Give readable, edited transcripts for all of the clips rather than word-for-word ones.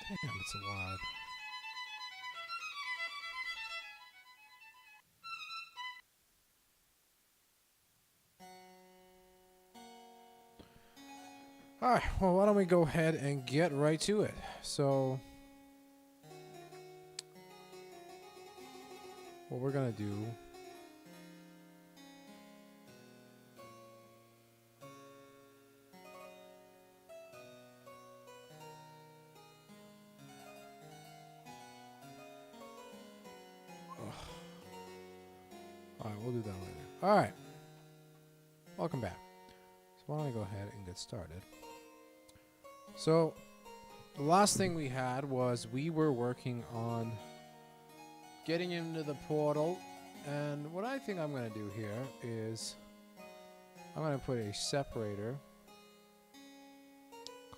Damn, it's alive. Alright, well, why don't we go ahead and get right to it? So, what we're gonna do. Alright, we'll do that later. Alright, welcome back. So, why don't I go ahead and get started? So, the last thing we had was we were working on getting into the portal, and what I think I'm going to do here is I'm going to put a separator.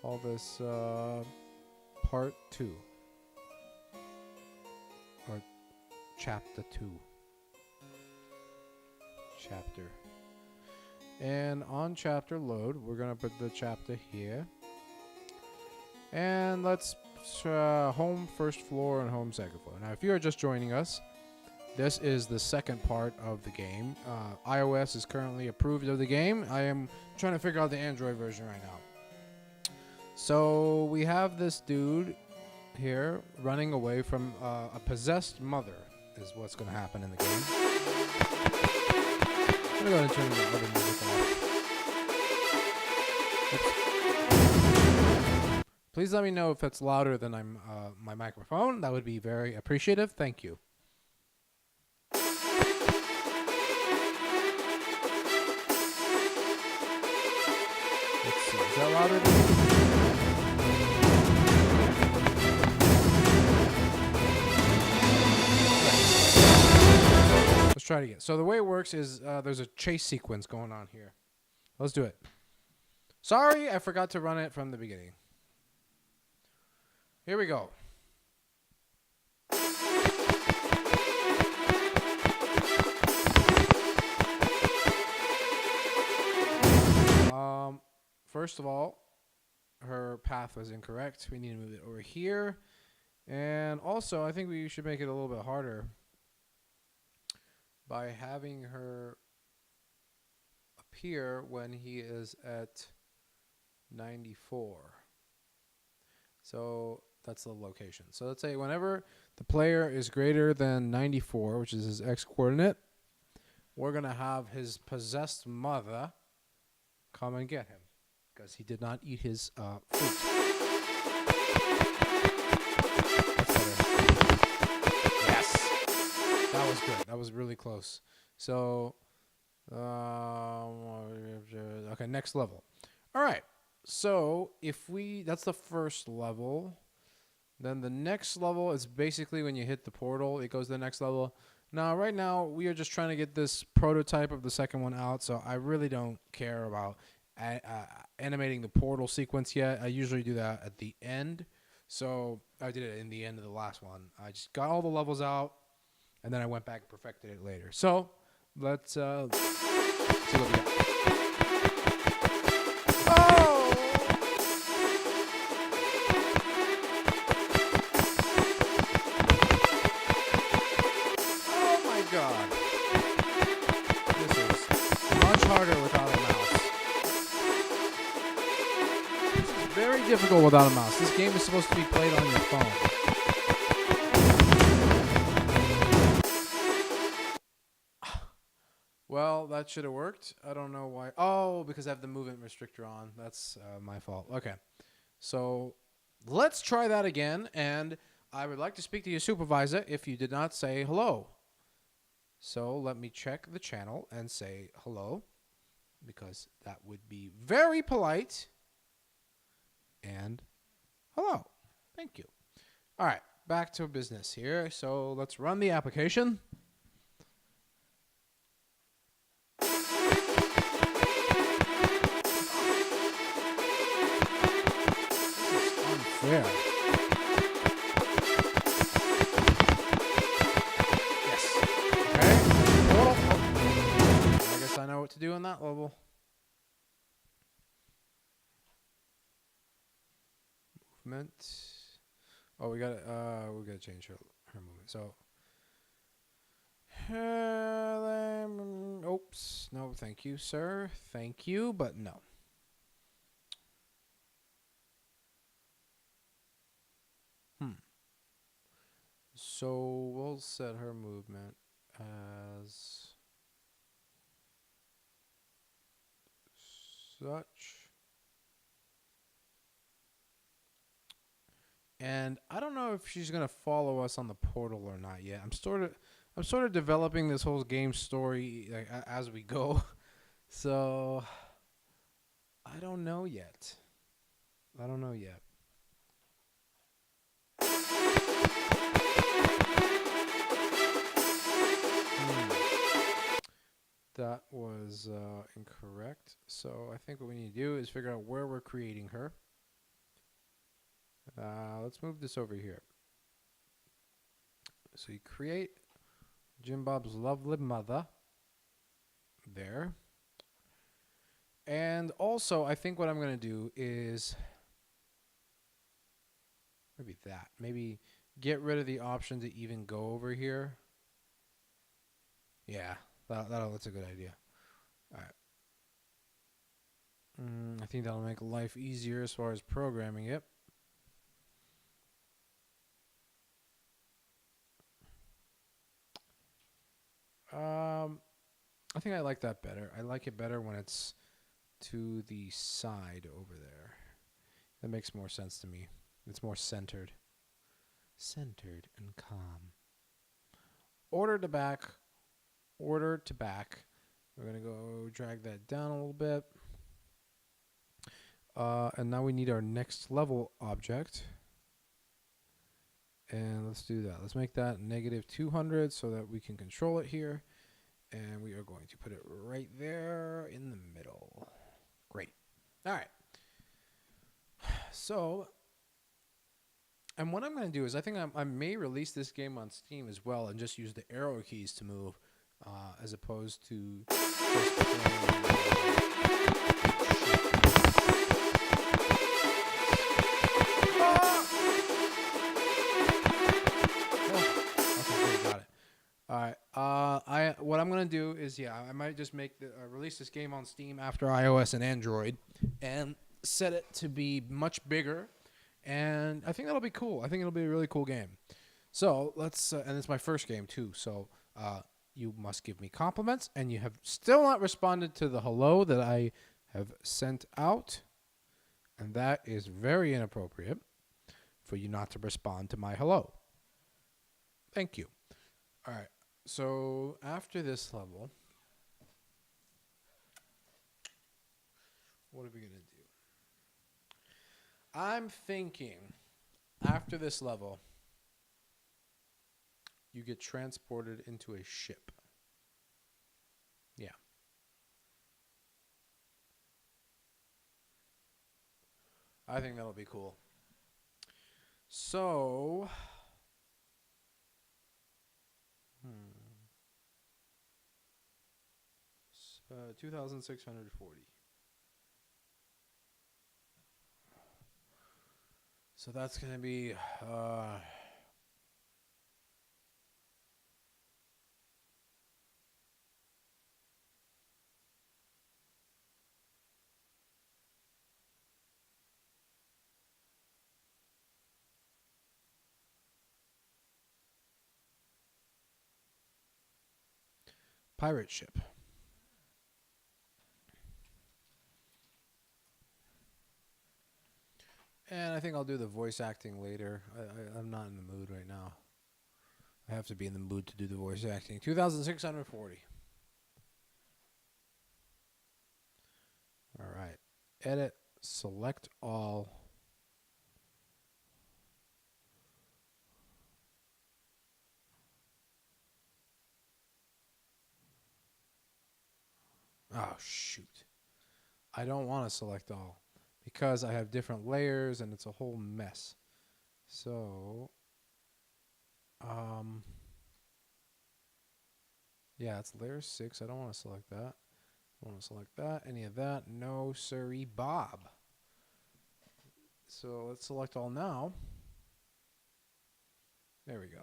Call this part 2 or chapter 2. Chapter. And on chapter load, we're going to put the chapter here. And let's home first floor and home second floor. Now, if you are just joining us, this is the second part of the game. iOS is currently approved of the game. I am trying to figure out the Android version right now. So we have this dude here running away from a possessed mother is what's going to happen in the game. I'm going to go ahead and turn the other music off. Please let me know if it's louder than my microphone. That would be very appreciative. Thank you. Let's see. Is that louder than Let's try it again. So the way it works is there's a chase sequence going on here. Let's do it. Sorry, I forgot to run it from the beginning. Here we go. First of all, her path was incorrect. We need to move it over here. And also, I think we should make it a little bit harder by having her appear when he is at 94. So that's the location. So let's say whenever the player is greater than 94, which is his x coordinate, we're going to have his possessed mother come and get him because he did not eat his fruit. Yes! That was good. That was really close. So, okay, next level. All right. So if that's the first level, then the next level is basically when you hit the portal, it goes to the next level. Now, right now, we are just trying to get this prototype of the second one out, so I really don't care about animating the portal sequence yet. I usually do that at the end, so I did it in the end of the last one. I just got all the levels out, and then I went back and perfected it later. So let's see what we got. Oh! God. This is much harder without a mouse. This is very difficult without a mouse. This game is supposed to be played on your phone. Well, that should have worked. I don't know why. Oh, because I have the movement restrictor on. That's my fault. Okay. So let's try that again. And I would like to speak to your supervisor if you did not say hello. So let me check the channel and say hello, because that would be very polite. And hello. Thank you. All right, back to business here. So let's run the application. This is unfair. I know what to do on that level. Movement. Oh, we gotta change her movement. So, oops, no, thank you, sir. Thank you, but no. So we'll set her movement as such. And I don't know if she's gonna follow us on the portal or not yet. I'm sort of developing this whole game story like, as we go. So I don't know yet. I don't know yet. That was incorrect. So I think what we need to do is figure out where we're creating her. Let's move this over here. So you create Jim Bob's lovely mother there. And also, I think what I'm going to do is maybe that. Maybe get rid of the option to even go over here. Yeah, that's a good idea. All right. I think that'll make life easier as far as programming it. I think I like that better. I like it better when it's to the side over there. That makes more sense to me. It's more centered. Centered and calm. Order to back. Order to back. We're going to go drag that down a little bit. And now we need our next level object. And let's do that. Let's make that negative 200 so that we can control it here. And we are going to put it right there in the middle. Great. All right. So, and what I'm going to do is I think I may release this game on Steam as well and just use the arrow keys to move as opposed to just playing. All right. What I'm gonna do is I might just make release this game on Steam after iOS and Android, and set it to be much bigger, and I think that'll be cool. I think it'll be a really cool game. So let's and it's my first game too. So you must give me compliments, and you have still not responded to the hello that I have sent out, and that is very inappropriate for you not to respond to my hello. Thank you. All right. So after this level, what are we going to do? I'm thinking after this level, you get transported into a ship. Yeah. I think that'll be cool. So, 2,640. So that's going to be pirate ship. And I think I'll do the voice acting later. I'm not in the mood right now. I have to be in the mood to do the voice acting. 2,640. All right. Edit. Select all. Oh, shoot. I don't want to select all because I have different layers and it's a whole mess. So, yeah, it's layer 6. I don't want to select that. I want to select that. Any of that? No, sirree, Bob. So let's select all now. There we go.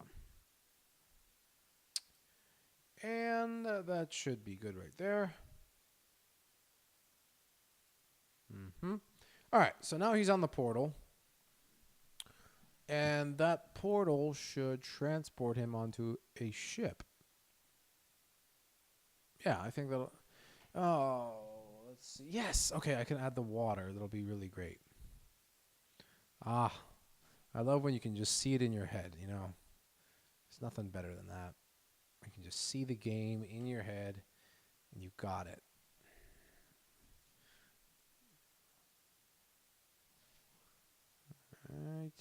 And that should be good right there. All right, so now he's on the portal. And that portal should transport him onto a ship. Yeah, I think that'll... Oh, let's see. Yes, okay, I can add the water. That'll be really great. Ah, I love when you can just see it in your head, you know. There's nothing better than that. You can just see the game in your head, and you got it. All right.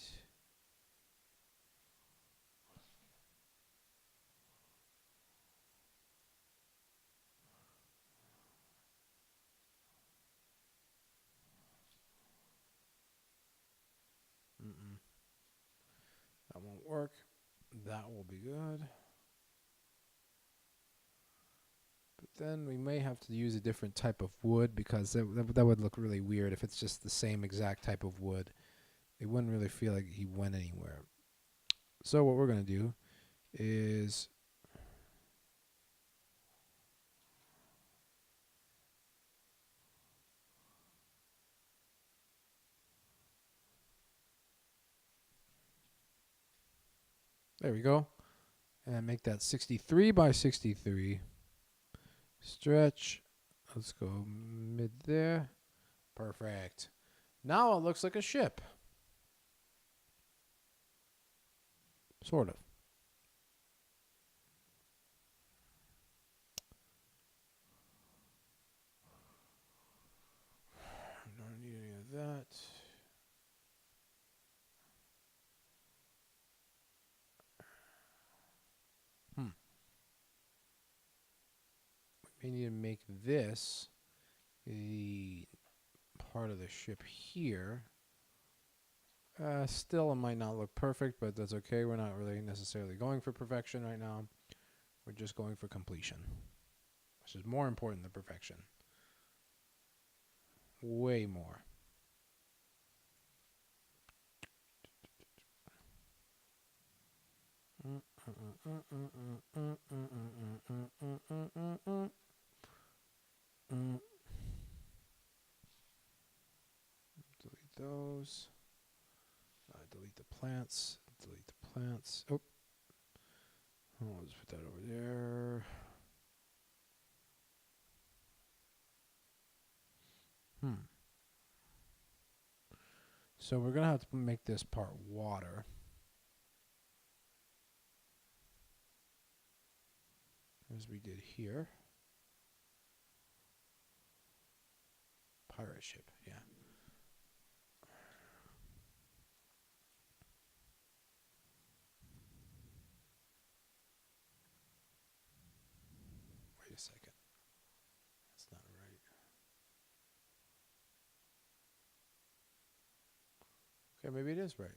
That won't work. That will be good. But then we may have to use a different type of wood because that would look really weird if it's just the same exact type of wood. It wouldn't really feel like he went anywhere. So what we're going to do is... There we go. And make that 63 by 63. Stretch. Let's go mid there. Perfect. Now it looks like a ship. Sort of. Don't need any of that. We need to make this the part of the ship here. Still, it might not look perfect, but that's okay. We're not really necessarily going for perfection right now. We're just going for completion, which is more important than perfection. Way more. Delete those. Delete the plants. Delete the plants. Oh. Let's put that over there. So we're going to have to make this part water. As we did here. Pirate ship, yeah. Wait a second. That's not right. Okay, maybe it is right.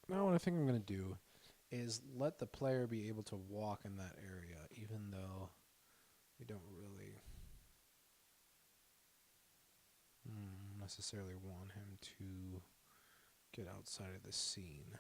Now what I think I'm going to do is let the player be able to walk in that area, even though we don't really necessarily want him to get outside of the scene.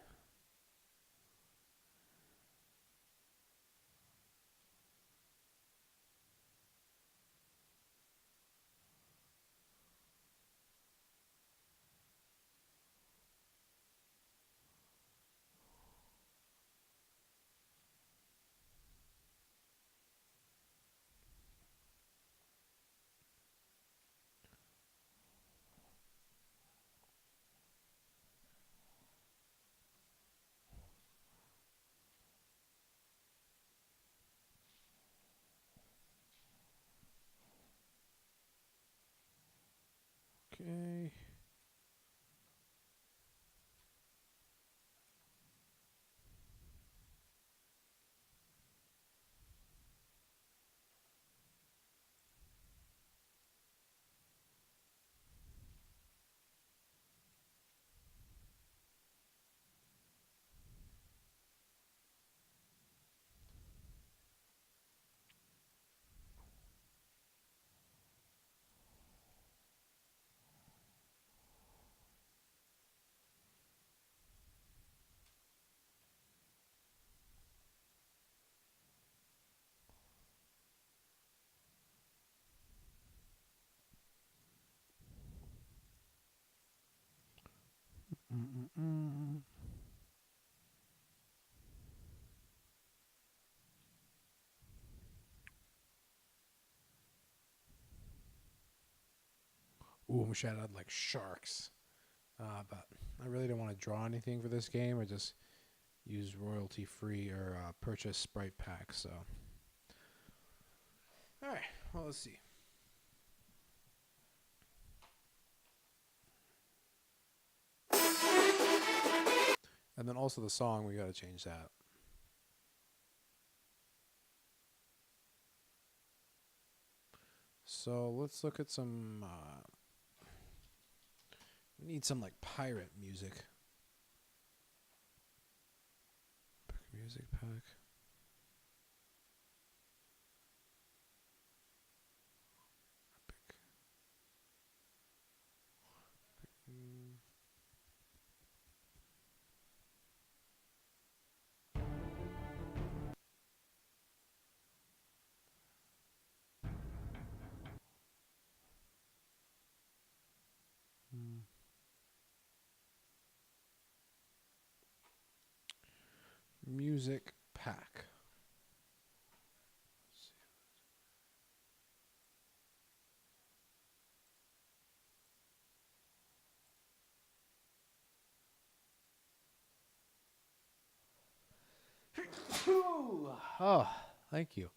Okay. Mm-mm-mm. Ooh, I wish I had like sharks. But I really don't want to draw anything for this game. I just use royalty free or purchase sprite packs. So, all right. Well, let's see. And then also the song, we got to change that. So let's look at some. We need some like pirate music. Music pack. Epic. Mm. Mm. Music pack. Oh, thank you.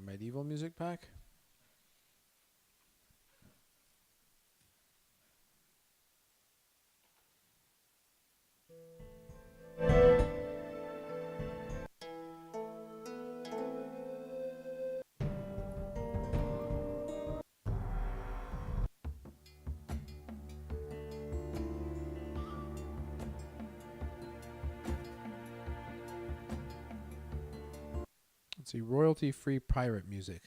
Medieval music pack. Let's see, royalty free pirate music.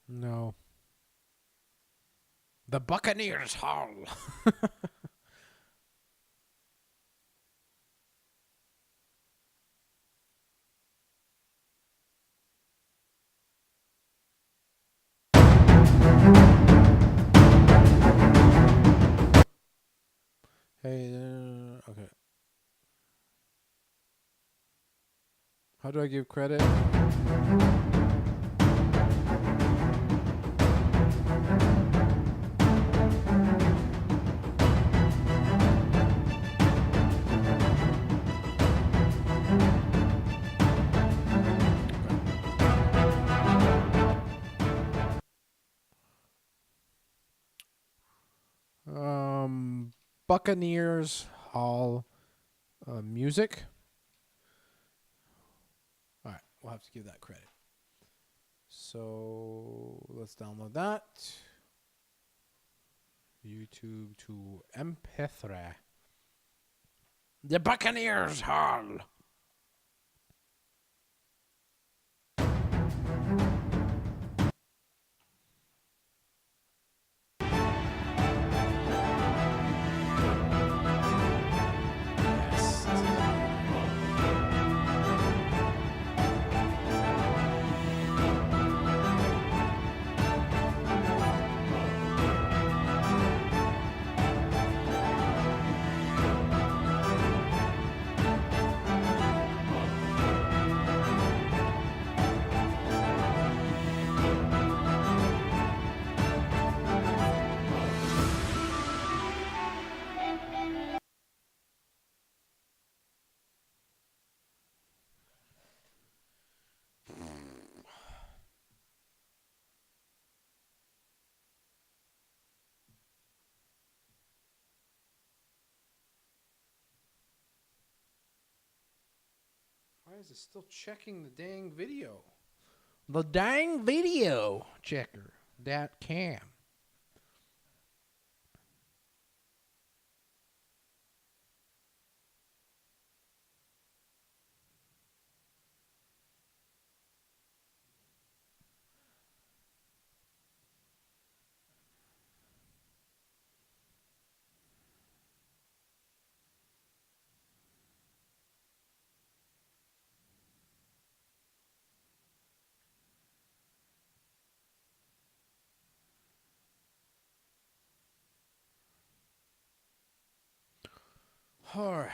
No. The Buccaneers Hall. Hey, okay. How do I give credit? Buccaneers Hall music. All right. we'll have to give that credit. So let's download that. YouTube to MP3. The Buccaneers Hall. Why is it still checking the dang video? The dang video checker. That cam. All right.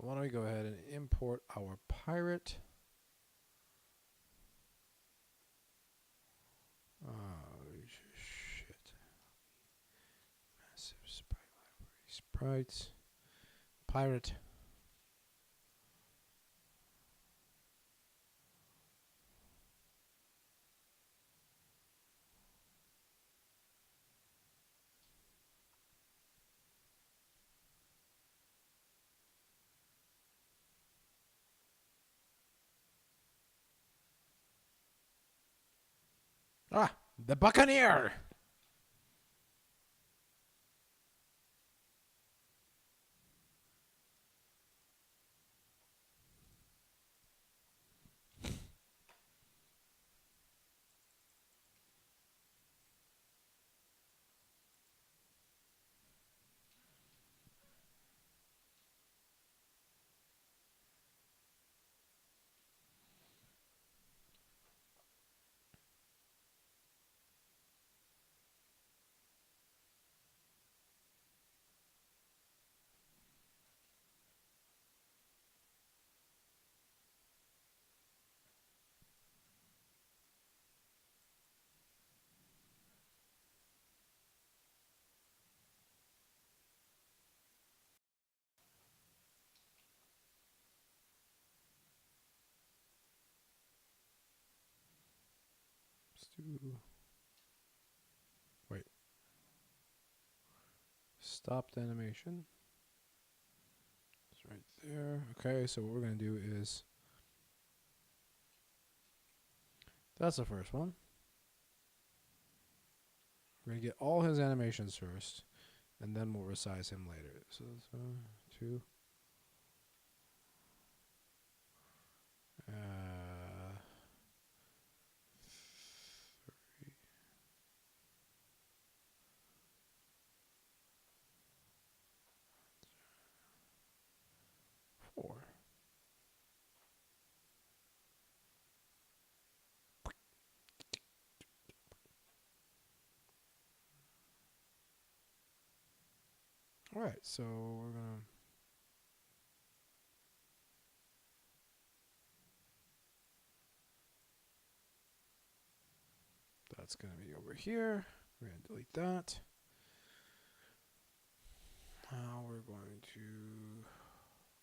Why don't we go ahead and import our pirate? Oh, shit. Massive sprite library. Sprites. Pirate. Ah, the Buccaneer. Wait. Stopped animation. It's right there. Okay, so what we're going to do is... That's the first one. We're going to get all his animations first, and then we'll resize him later. So that's 2. 3. 4. All right, so we're going to that's going to be over here. We're going to delete that. Now we're going to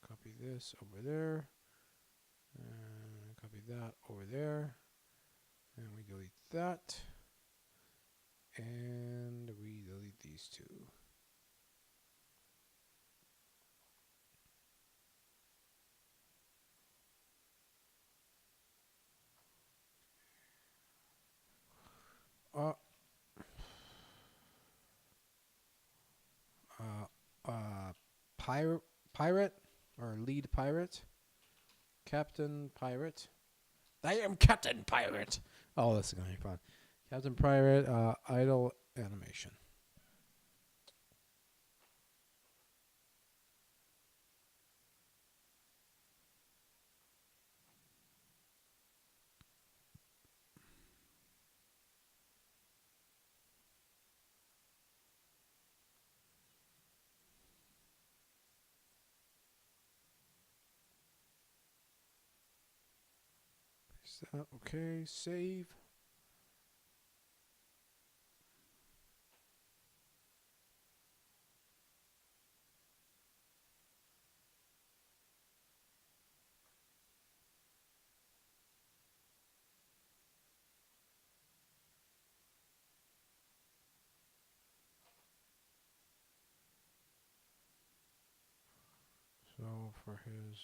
copy this over there. And copy that over there. And we delete that. And we delete these two. Pirate or lead pirate, Captain Pirate. I am Captain Pirate. Oh, this is gonna be fun. Captain Pirate, idle animation. Okay, save. So for his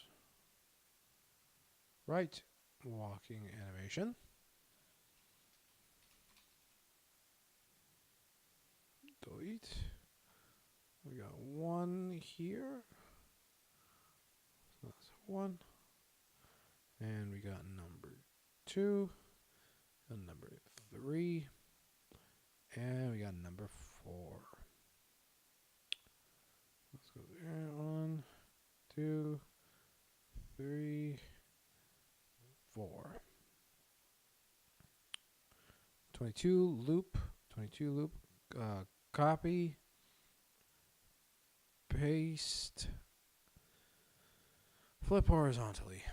right walking animation, delete. We got one here. So that's one. And we got number 2. And number 3. And we got number 4. Let's go there. 1, 2, 3, 4. 22 loop. 22 loop. Copy. Paste. Flip horizontally.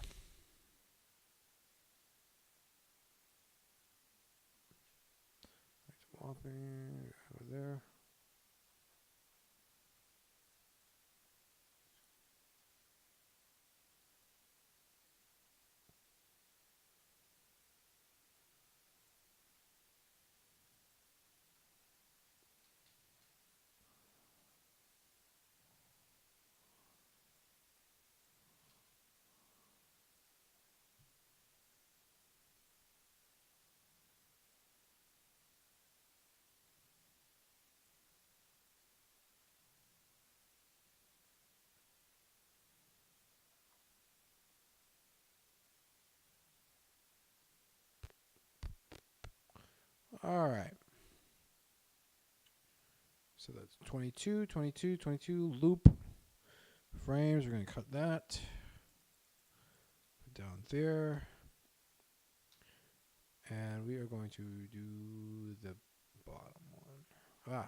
Whopping over there. All right. So that's 22, 22, 22 loop frames. We're going to cut that. Put down there. And we are going to do the bottom one. Man,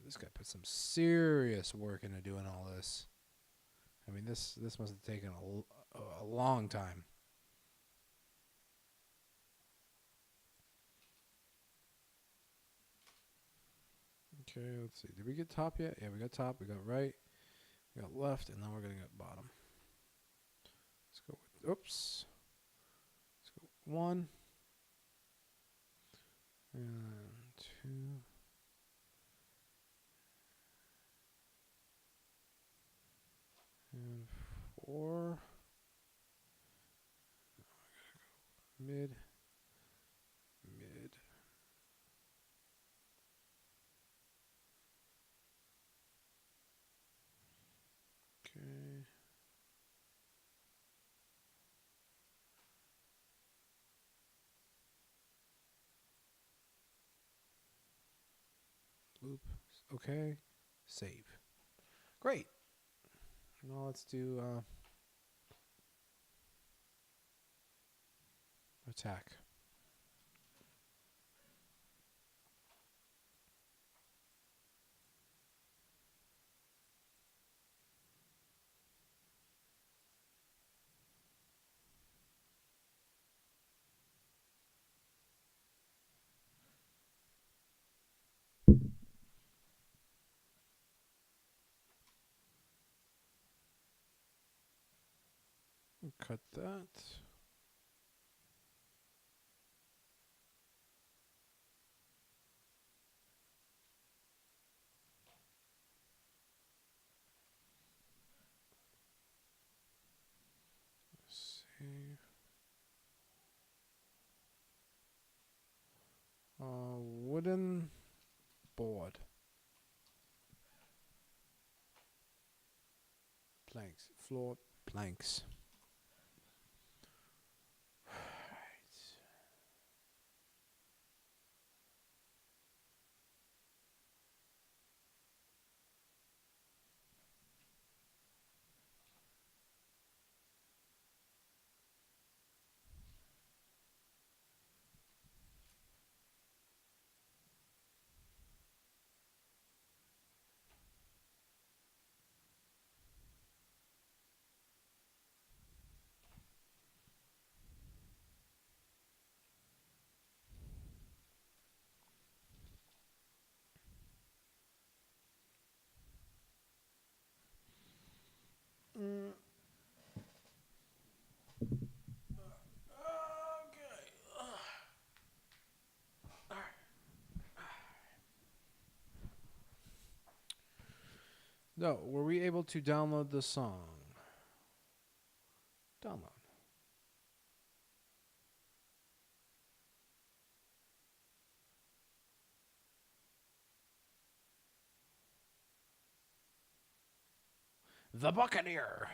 this guy put some serious work into doing all this. I mean, this must have taken a long time. Okay, let's see. Did we get top yet? Yeah, we got top. We got right. We got left, and then we're going to get bottom. Let's go with, oops. Let's go with 1. And 2. And 4. Mid. Mid. Okay. Loop. Okay. Save. Great. Now let's do attack. Cut that. Save. Wooden board. Planks. Floor planks. No, were we able to download the song? Download. The Buccaneer.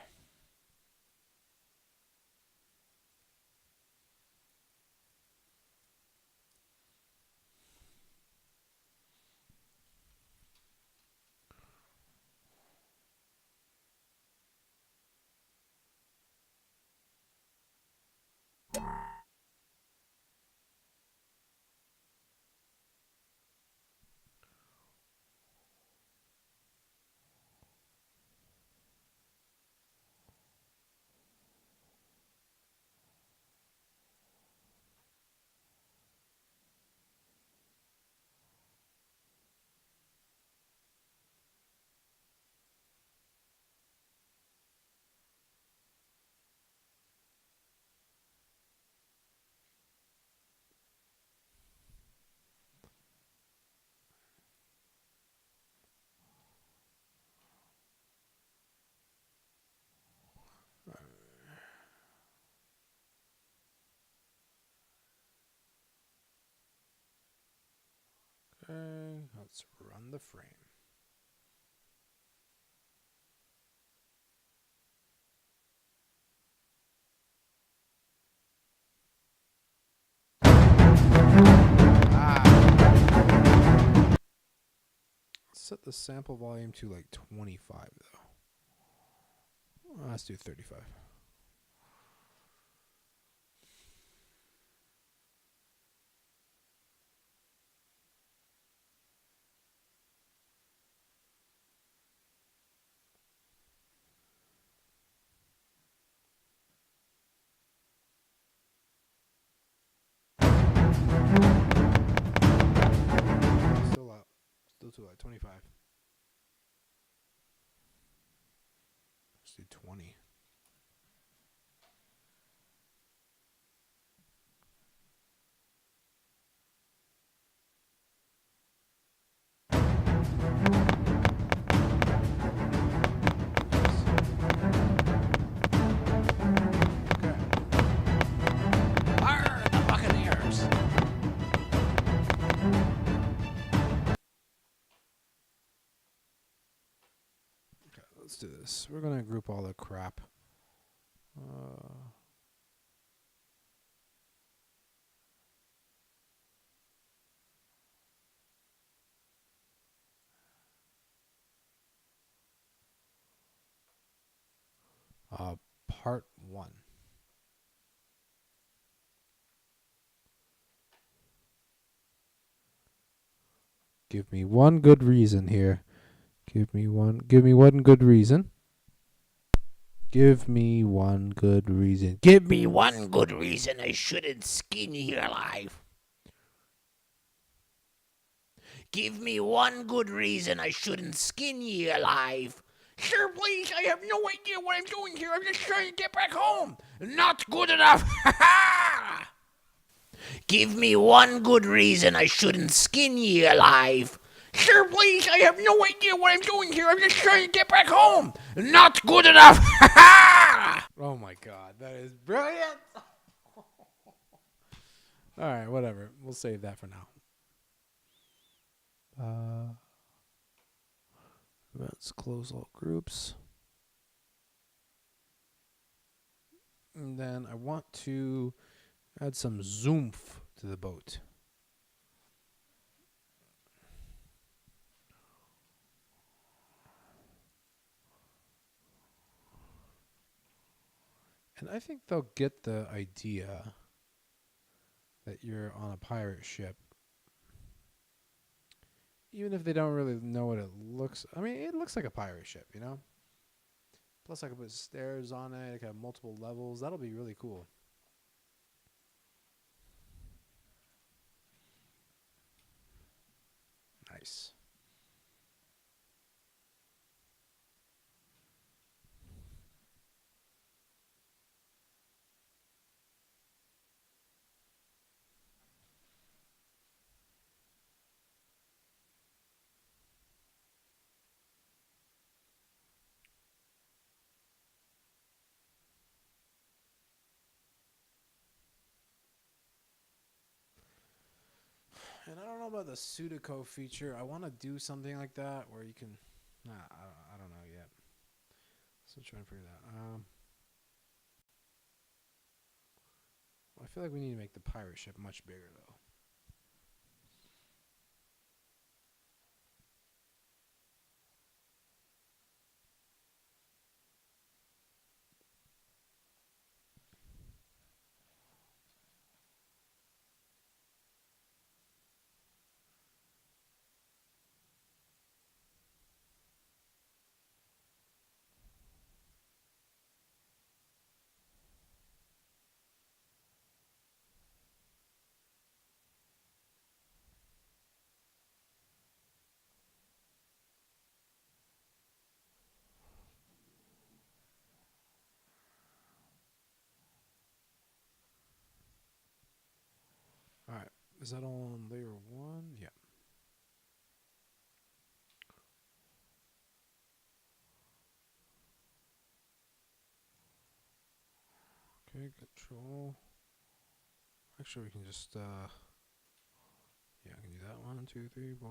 Okay, let's run the frame. Set the sample volume to like 25 though. Let's do 35. Still loud. Still too loud. 25. Let's do 20. Let's do this. We're going to group all the crap. Part 1. Give me one good reason here. Give me one good reason. Give me one good reason. Give me one good reason I shouldn't skin you alive. Give me one good reason I shouldn't skin you alive. Sir, please, I have no idea what I'm doing here. I'm just trying to get back home. Not good enough. Ha ha! Give me one good reason I shouldn't skin ye alive. Sir, please, I have no idea what I'm doing here. I'm just trying to get back home. Not good enough. Ha ha! Oh my god, that is brilliant. All right, whatever. We'll save that for now. Let's close all groups. And then I want to add some zoomph to the boat. And I think they'll get the idea that you're on a pirate ship. Even if they don't really know what it looks... I mean, it looks like a pirate ship, you know? Plus, I can put stairs on it. I can have multiple levels. That'll be really cool. Nice. And I don't know about the Sudoku feature. I want to do something like that where you can... I don't know yet. Still trying to figure that out. I feel like we need to make the pirate ship much bigger, though. Alright. Is that all on layer 1? Yeah. Okay, control. Actually, we can just, yeah, I can do that. 1, 2, 3, 4.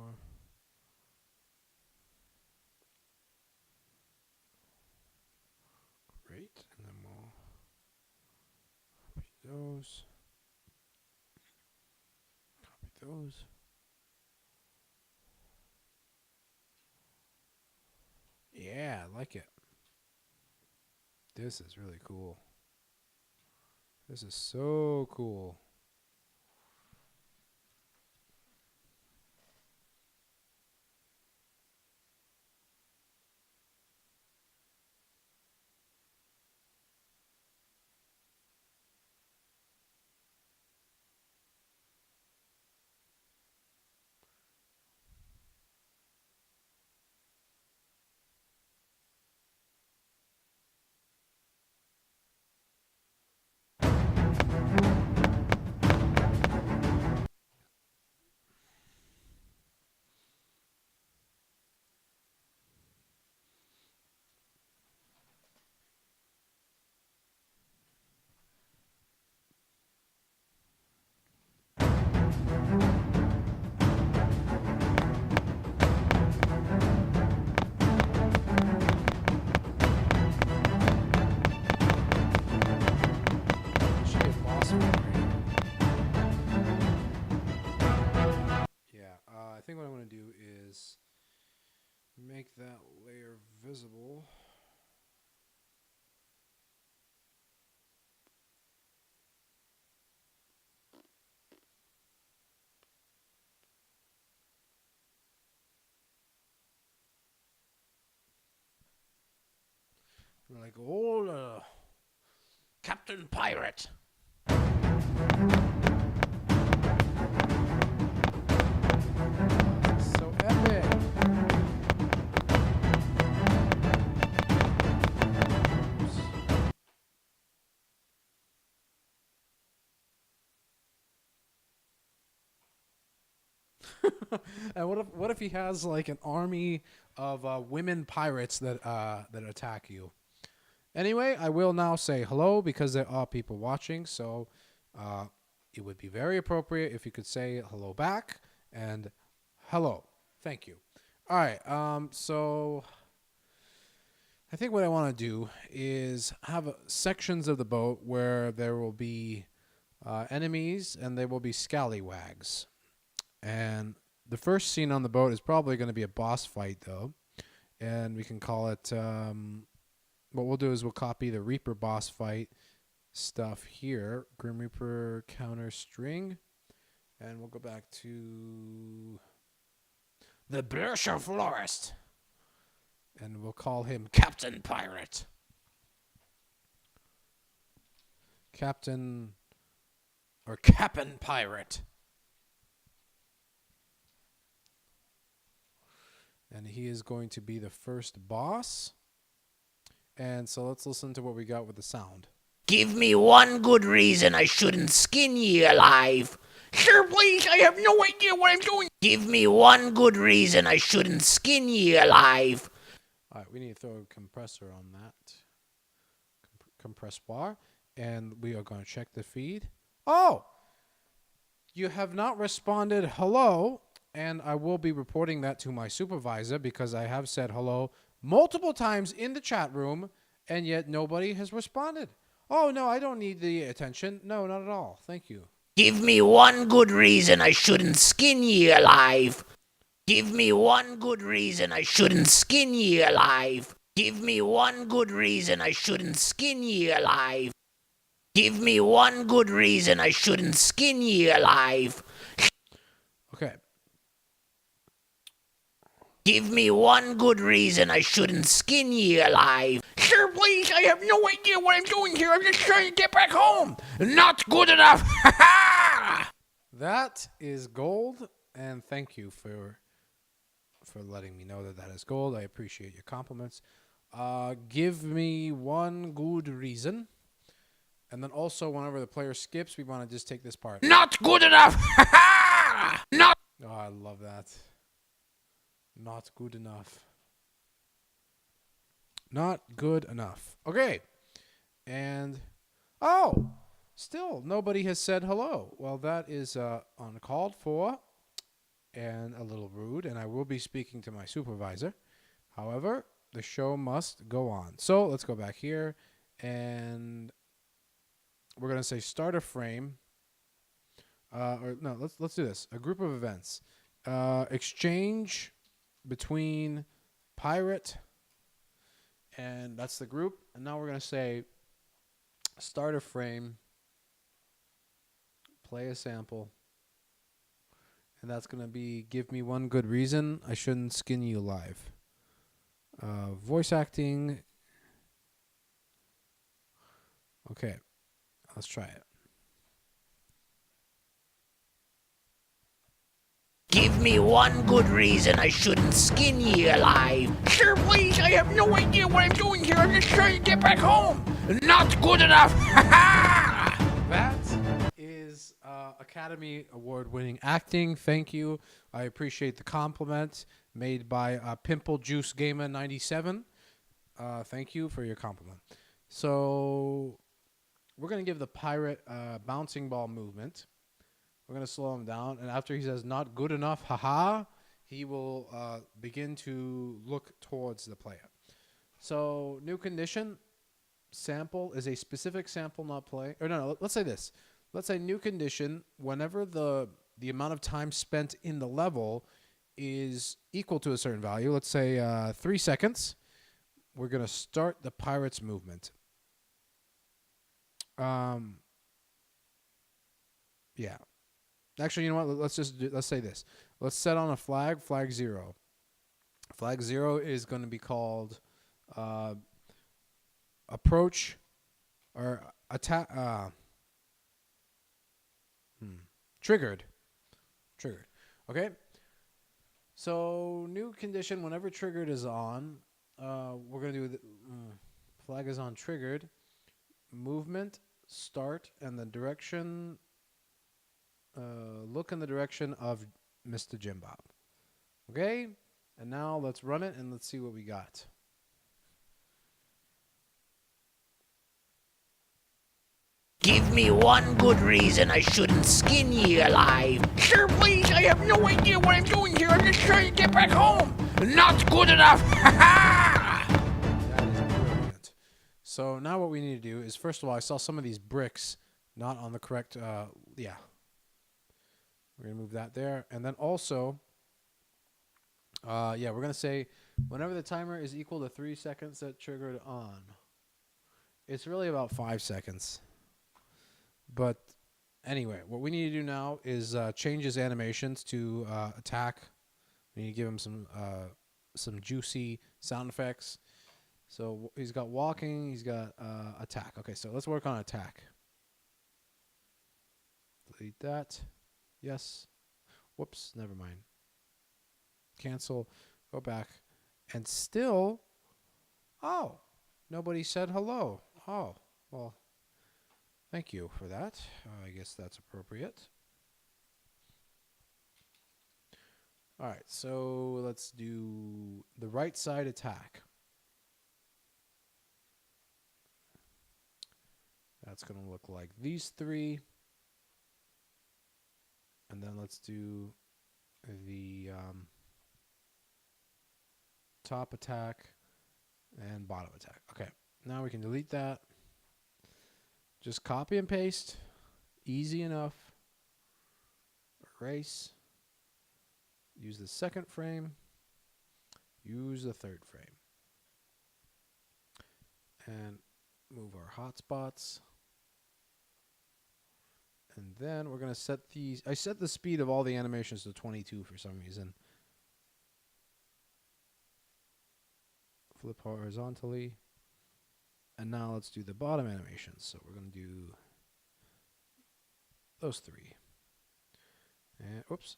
Great. And then we'll copy those. Copy those. Yeah, I like it. This is really cool. This is so cool. Should get boss upgrade. Yeah, I think what I'm going to do is make that layer visible. Like, oh, Captain Pirate. So epic. And what if he has like an army of women pirates that attack you? Anyway, I will now say hello because there are people watching, so uh, it would be very appropriate if you could say hello back and hello. Thank you. All right. So I think what I want to do is have sections of the boat where there will be enemies and there will be scallywags. And the first scene on the boat is probably going to be a boss fight, though. And we can call it. What we'll do is we'll copy the Reaper boss fight stuff here. Grim Reaper counter string. And we'll go back to the Bersha Florist. And we'll call him Captain Pirate. Captain or Cap'n Pirate. And he is going to be the first boss. And so let's listen to what we got with the sound. Give me one good reason I shouldn't skin ye alive. Sir, please, I have no idea what I'm doing. Give me one good reason I shouldn't skin ye alive. All right, we need to throw a compressor on that. Compressor. And we are going to check the feed. Oh! You have not responded hello. And I will be reporting that to my supervisor because I have said hello multiple times in the chat room, and yet nobody has responded. Oh, no, I don't need the attention. No, not at all. Thank you. Give me one good reason I shouldn't skin ye alive. Give me one good reason I shouldn't skin ye alive. Give me one good reason I shouldn't skin ye alive. Give me one good reason I shouldn't skin ye alive. Okay. Give me one good reason I shouldn't skin ye alive. Sir, please, I have no idea what I'm doing here. I'm just trying to get back home. Not good enough. Ha ha! That is gold, and thank you for letting me know that that is gold. I appreciate your compliments. Give me one good reason. And then also, whenever the player skips, we want to just take this part. Not good enough. Ha ha! Not. Oh, I love that. Not good enough. Not good enough. Okay. And, oh, still nobody has said hello. Well, that is uncalled for and a little rude, and I will be speaking to my supervisor. However, the show must go on. So let's go back here, and we're going to say start a frame. Or no, let's do this. A group of events. Exchange between pirate, and that's the group. And now we're going to say start a frame, play a sample, and that's going to be give me one good reason I shouldn't skin you alive. Voice acting. Okay, let's try it. Give me one good reason I shouldn't skin ye alive. Sir, please, I have no idea what I'm doing here. I'm just trying to get back home. Not good enough. Ha ha! That is Academy Award-winning acting. Thank you. I appreciate the compliment made by Pimple Juice Gamer 97. Thank you for your compliment. So we're going to give the pirate bouncing ball movement. We're going to slow him down. And after he says not good enough, haha, he will begin to look towards the player. So new condition, sample is a specific sample not play. Or no, let's say this. Let's say new condition, whenever the amount of time spent in the level is equal to a certain value, let's say 3 seconds, we're going to start the pirate's movement. Yeah. Actually, you know what? Let's say this. Let's set on a flag 0. Flag 0 is going to be called approach or attack. Triggered. Okay. So new condition. Whenever triggered is on, we're going to do flag is on triggered. Movement start and the direction. Look in the direction of Mr. Jim Bob. Okay? And now let's run it and let's see what we got. Give me one good reason I shouldn't skin ye alive. Sir, please, I have no idea what I'm doing here. I'm just trying to get back home. Not good enough. Ha ha! That is brilliant. So now what we need to do is, first of all, I saw some of these bricks not on the correct, yeah. We're going to move that there. And then also, yeah, we're going to say whenever the timer is equal to 3 seconds that triggered on. It's really about 5 seconds. But anyway, what we need to do now is change his animations to attack. We need to give him some juicy sound effects. So he's got walking, he's got attack. Okay, so let's work on attack. Delete that. Yes. Whoops, never mind. Cancel. Go back. And still, oh, nobody said hello. Oh, well, thank you for that. I guess that's appropriate. All right, so let's do the right side attack. That's going to look like these three. And then let's do the top attack and bottom attack. Okay, now we can delete that. Just copy and paste. Easy enough. Erase. Use the second frame. Use the third frame. And move our hotspots. And then we're going to set these. I set the speed of all the animations to 22 for some reason. Flip horizontally. And now let's do the bottom animations. So we're going to do those three. And oops.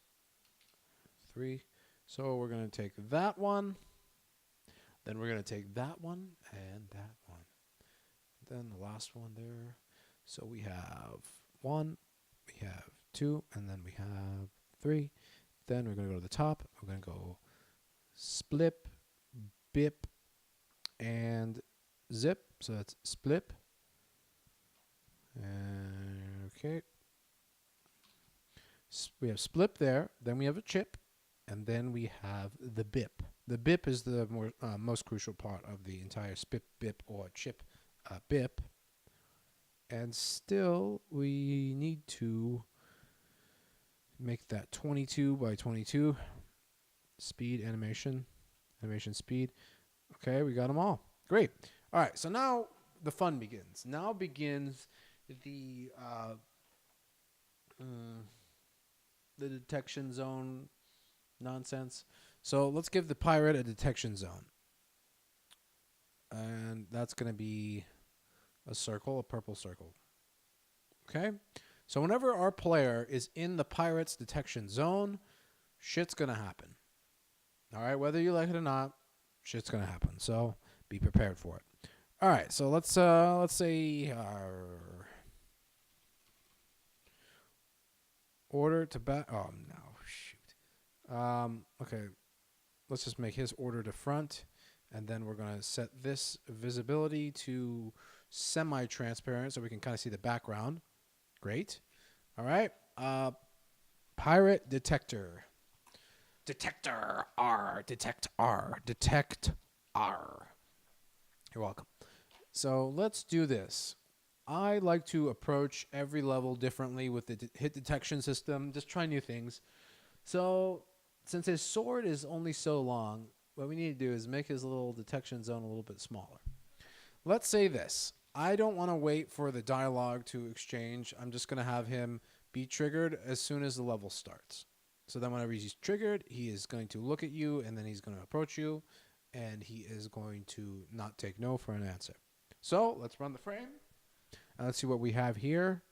3. So we're going to take that one. Then we're going to take that one and that one. Then the last one there. So we have 1. We have 2, and then we have 3. Then we're going to go to the top. We're going to go splip, bip, and zip. So that's splip. Okay. We have splip there. Then we have a chip, and then we have the bip. The bip is the most crucial part of the entire spip, bip, or chip bip. And still, we need to make that 22 by 22 speed animation speed. Okay, we got them all. Great. All right, so now the fun begins. Now begins the detection zone nonsense. So let's give the pirate a detection zone. And that's going to be a circle, a purple circle. Okay? So whenever our player is in the pirate's detection zone, shit's going to happen. All right? Whether you like it or not, shit's going to happen. So be prepared for it. All right. So let's say order to back. Oh, no. Shoot. Okay. Let's just make his order to front. And then we're going to set this visibility to semi-transparent so we can kind of see the background. Great. All right. Pirate detector. Detector R. Detect R. Detect R. You're welcome. So let's do this. I like to approach every level differently with the hit detection system. Just try new things. So since his sword is only so long, what we need to do is make his little detection zone a little bit smaller. Let's say this. I don't want to wait for the dialogue to exchange. I'm just going to have him be triggered as soon as the level starts. So then whenever he's triggered, he is going to look at you, and then he's going to approach you, and he is going to not take no for an answer. So let's run the frame, and let's see what we have here.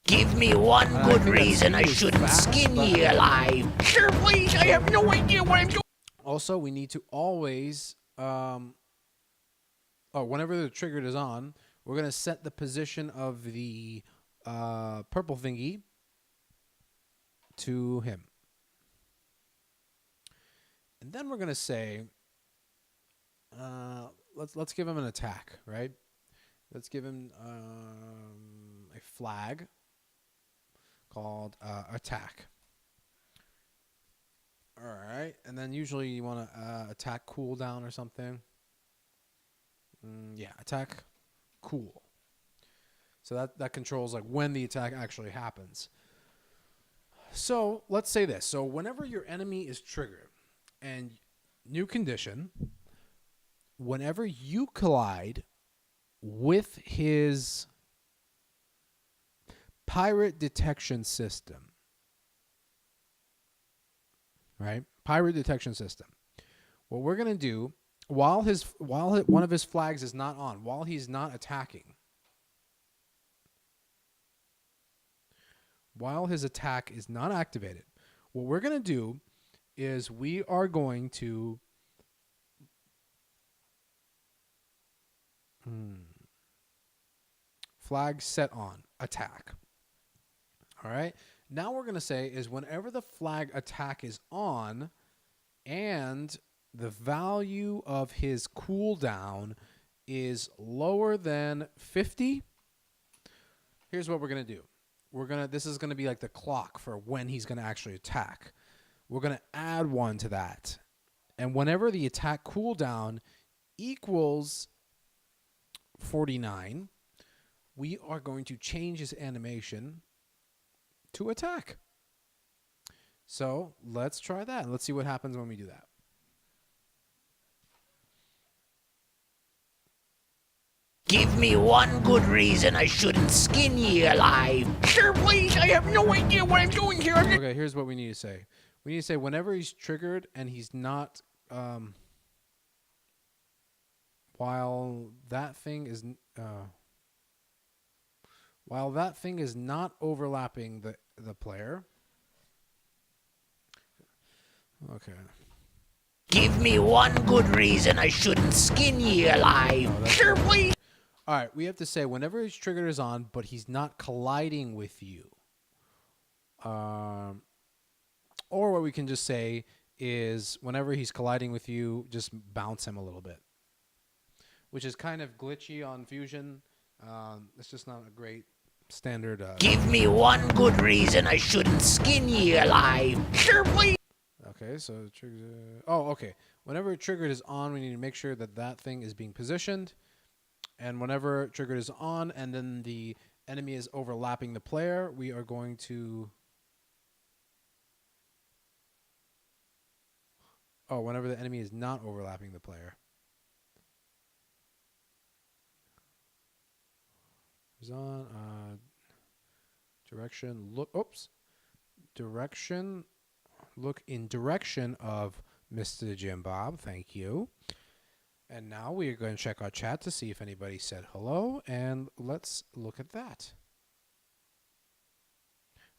Give me one good reason I shouldn't skin ye alive. Sir, please, I have no idea what I'm doing. Also, we need to always, whenever the trigger is on, we're going to set the position of the purple thingy to him. And then we're going to say, let's give him an attack, right? Let's give him a flag called attack. All right, and then usually you want to attack cooldown or something. Yeah, attack cool. So that controls like when the attack actually happens. So let's say this. So whenever your enemy is triggered, and new condition, whenever you collide with his pirate detection system, right? Pirate detection system. What we're gonna do while one of his flags is not on, while he's not attacking, while his attack is not activated, what we're gonna do is we are going to flag set on attack. All right. Now we're going to say is whenever the flag attack is on and the value of his cooldown is lower than 50, here's what we're going to do. This is going to be like the clock for when he's going to actually attack. We're going to add 1 to that. And whenever the attack cooldown equals 49, we are going to change his animation to attack. So let's try that. Let's see what happens when we do that. Give me one good reason I shouldn't skin ye alive. Sir, please, I have no idea what I'm doing here. I'm just Okay, here's what we need to say. We need to say whenever he's triggered and he's not, while that thing is not overlapping the player. Okay. Give me one good reason I shouldn't skin ye alive. Sir, please. All right, we have to say whenever his trigger is on, but he's not colliding with you. Or what we can just say is whenever he's colliding with you, just bounce him a little bit, which is kind of glitchy on Fusion. It's just not a great standard. Give me one good reason I shouldn't skin ye alive. Sir, please. Okay, so triggers. Oh, okay. Whenever triggered is on, we need to make sure that thing is being positioned. And whenever triggered is on, and then the enemy is overlapping the player, we are going to. Oh, whenever the enemy is not overlapping the player. Is on direction. Look. Oops. Direction. Look in direction of Mr. Jim Bob. Thank you. And now we are going to check our chat to see if anybody said hello, and let's look at that.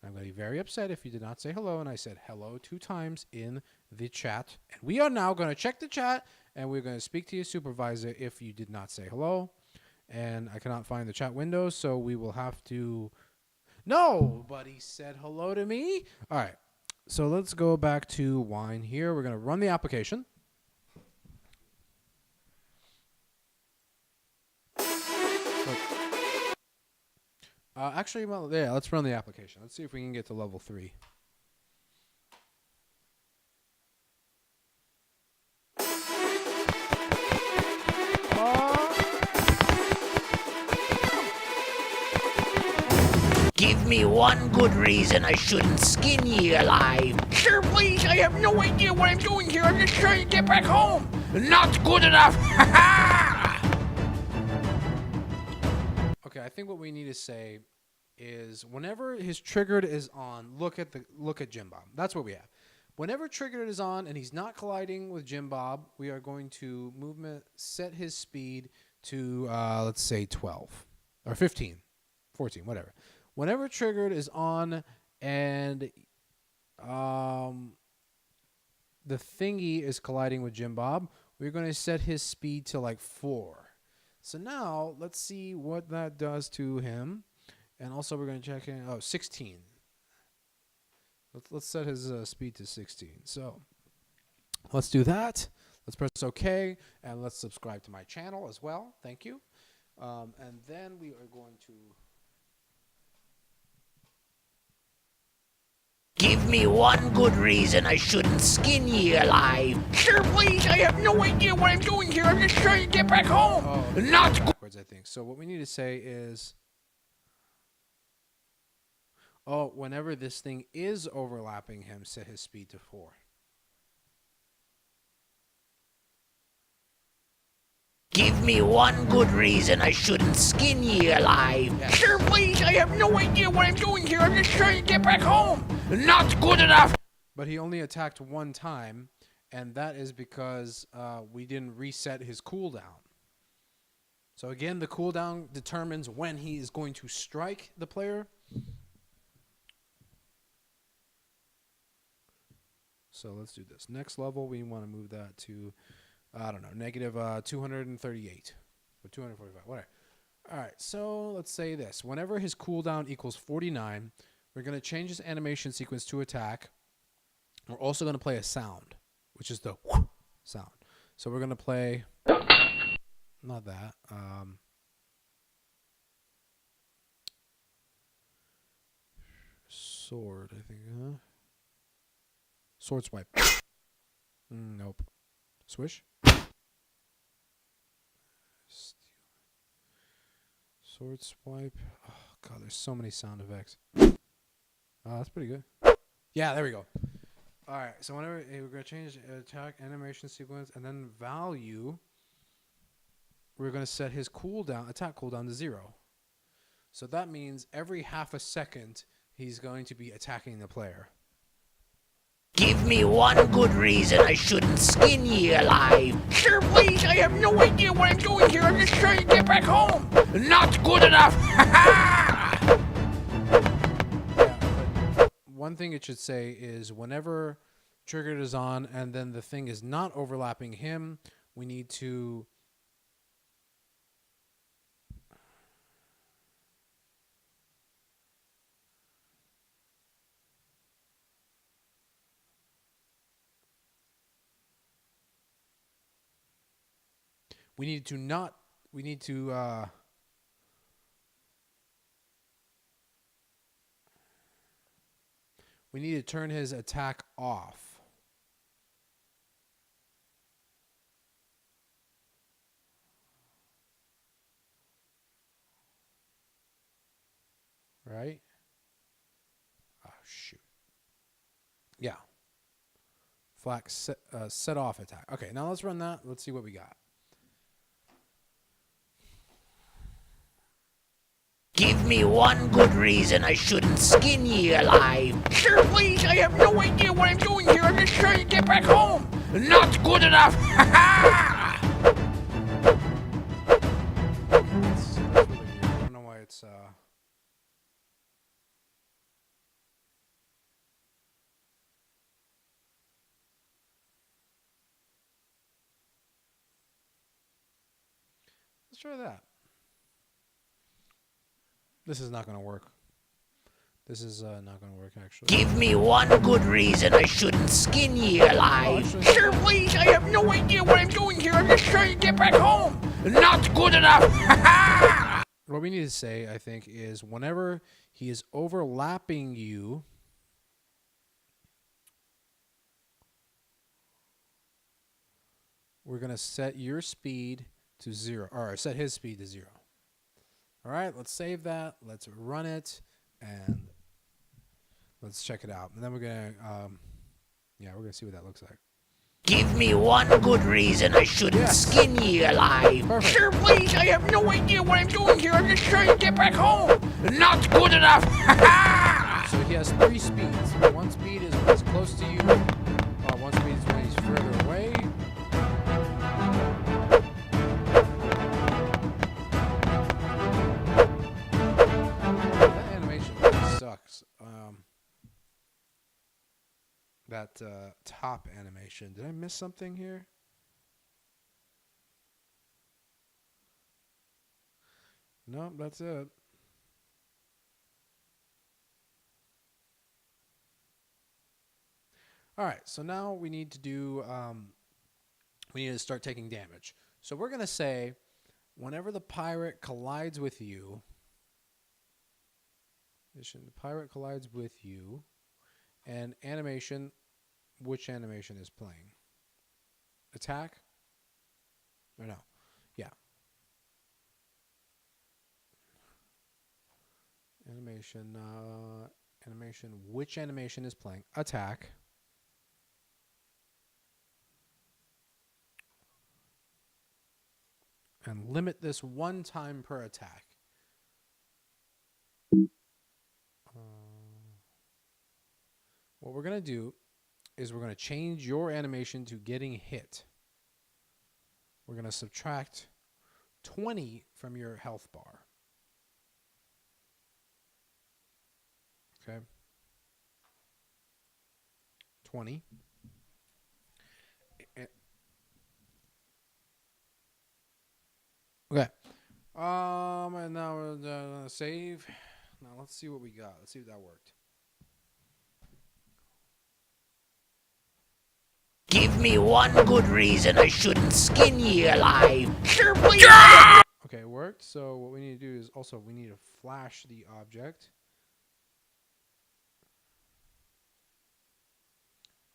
I'm going to be very upset if you did not say hello, and I said hello 2 times in the chat. And we are now going to check the chat, and we're going to speak to your supervisor if you did not say hello. And I cannot find the chat window, so we will have to... Nobody said hello to me. All right. So let's go back to Wine here. We're going to run the application. Actually, well, yeah, let's run the application. Let's see if we can get to level 3. Give me one good reason I shouldn't skin ye alive. Sir, please, I have no idea what I'm doing here. I'm just trying to get back home. Not good enough. Ha ha! Okay, I think what we need to say is whenever his triggered is on, look at Jim Bob. That's what we have. Whenever triggered is on and he's not colliding with Jim Bob, we are going to set his speed to let's say 12 or 15, 14, whatever. Whenever triggered is on and the thingy is colliding with Jim Bob, we're going to set his speed to like 4. So now let's see what that does to him. And also we're going to check in. Oh, 16. Let's set his speed to 16. So let's do that. Let's press OK, and let's subscribe to my channel as well. Thank you. And then we are going to... Give me one good reason I shouldn't skin ye alive. Sir, please, I have no idea what I'm doing here. I'm just trying to get back home. Oh, Not good. backwards, I think. So what we need to say is... Oh, whenever this thing is overlapping him, set his speed to 4. Give me one good reason I shouldn't skin ye alive. Sir, please, I have no idea what I'm doing here. I'm just trying to get back home. Not good enough. But he only attacked one time, and that is because we didn't reset his cooldown. So again, the cooldown determines when he is going to strike the player. So let's do this. Next level, we want to move that to, I don't know, negative 238 or 245, whatever. All right, so let's say this. Whenever his cooldown equals 49, we're going to change his animation sequence to attack. We're also going to play a sound, which is the sound. So we're going to play, not that, sword, I think, huh? Sword swipe. Nope. Swish. Sword swipe. Oh, God, there's so many sound effects. That's pretty good. Yeah, there we go. All right, so whenever we're going to change attack animation sequence and then value, we're going to set his cooldown, attack cooldown to 0. So that means every half a second, he's going to be attacking the player. Give me one good reason I shouldn't skin ye alive. Sir, please, I have no idea what I'm doing here. I'm just trying to get back home. Not good enough. Yeah, but one thing it should say is whenever triggered is on and then the thing is not overlapping him, we need to we need to turn his attack off. Right? Oh, shoot. Yeah. Flack set off attack. Okay, now let's run that. Let's see what we got. Give me one good reason I shouldn't skin ye alive. Sir, please, I have no idea what I'm doing here. I'm just trying to get back home. Not good enough. That's really weird. I don't know why it's let's try that. This is not going to work. This is not going to work, actually. Give me one good reason I shouldn't skin ye alive. Sir, please, I have no idea what I'm doing here. I'm just trying to get back home. Not good enough. What we need to say, I think, is whenever he is overlapping you, we're going to set your speed to 0, or set his speed to 0. All right, let's save that. Let's run it, and let's check it out. And then we're going to, we're going to see what that looks like. Give me one good reason I shouldn't skin ye alive. Perfect. Sir, please, I have no idea what I'm doing here. I'm just trying to get back home. Not good enough. So he has 3 speeds. One speed is when he's close to you. One speed is when he's further away. That animation really sucks. That top animation. Did I miss something here? No, that's it. All right, so now we need to do. We need to start taking damage. So we're gonna say, whenever the pirate collides with you, the pirate collides with you, and animation. Which animation is playing? Attack? Or no? Yeah. Animation. Animation. Which animation is playing? Attack. And limit this one time per attack. What we're going to do is we're going to change your animation to getting hit. We're going to subtract 20 from your health bar. Okay. 20. Okay. And now we're gonna save. Now let's see what we got. Let's see if that worked. Give me one good reason I shouldn't skin ye alive. Sir, please. Okay, it worked. So what we need to do is also we need to flash the object.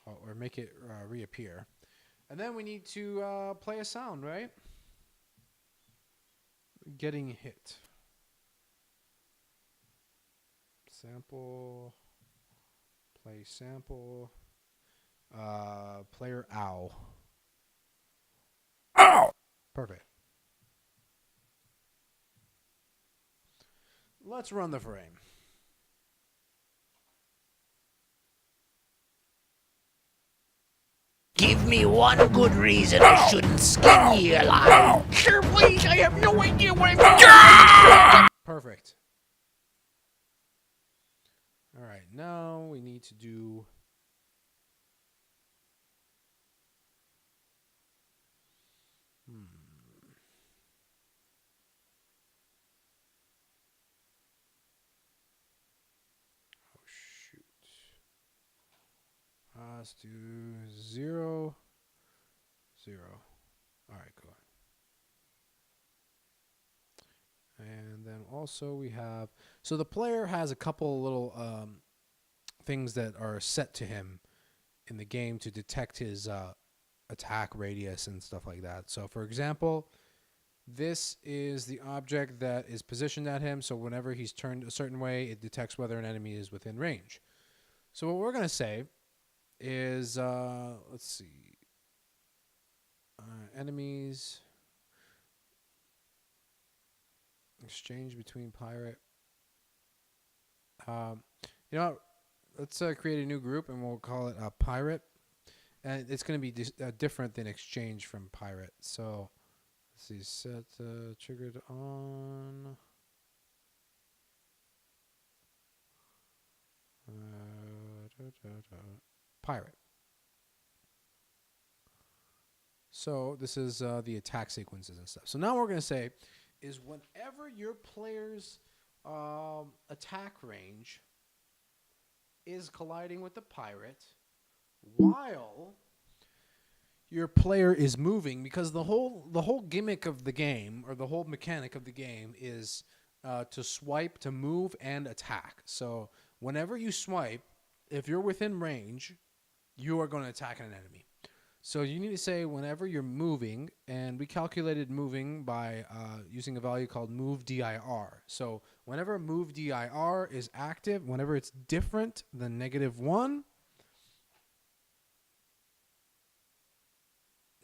Or make it reappear. And then we need to play a sound, right? Getting hit. Sample. Play sample. Player ow. Ow! Perfect. Let's run the frame. Give me one good reason I shouldn't skin ye alive. Sir, please, I have no idea what I'm doing. Perfect. All right, now we need to do. Oh shoot. Let's do 0, 0. All right, go ahead. And then also we have, so the player has a couple little things that are set to him in the game to detect his attack radius and stuff like that. So for example, this is the object that is positioned at him. So whenever he's turned a certain way, it detects whether an enemy is within range. So what we're going to say is, let's see, enemies, exchange between pirate. You know what? Let's create a new group and we'll call it pirate. And it's going to be different than exchange from pirate. So let's see, set triggered on. Pirate. So this is the attack sequences and stuff. So now what we're going to say is whenever your player's attack range is colliding with the pirate while your player is moving, because the whole gimmick of the game, or the whole mechanic of the game, is to swipe, to move, and attack. So whenever you swipe, if you're within range, you are going to attack an enemy. So you need to say whenever you're moving, and we calculated moving by using a value called move dir. So whenever move dir is active, whenever it's different than -1.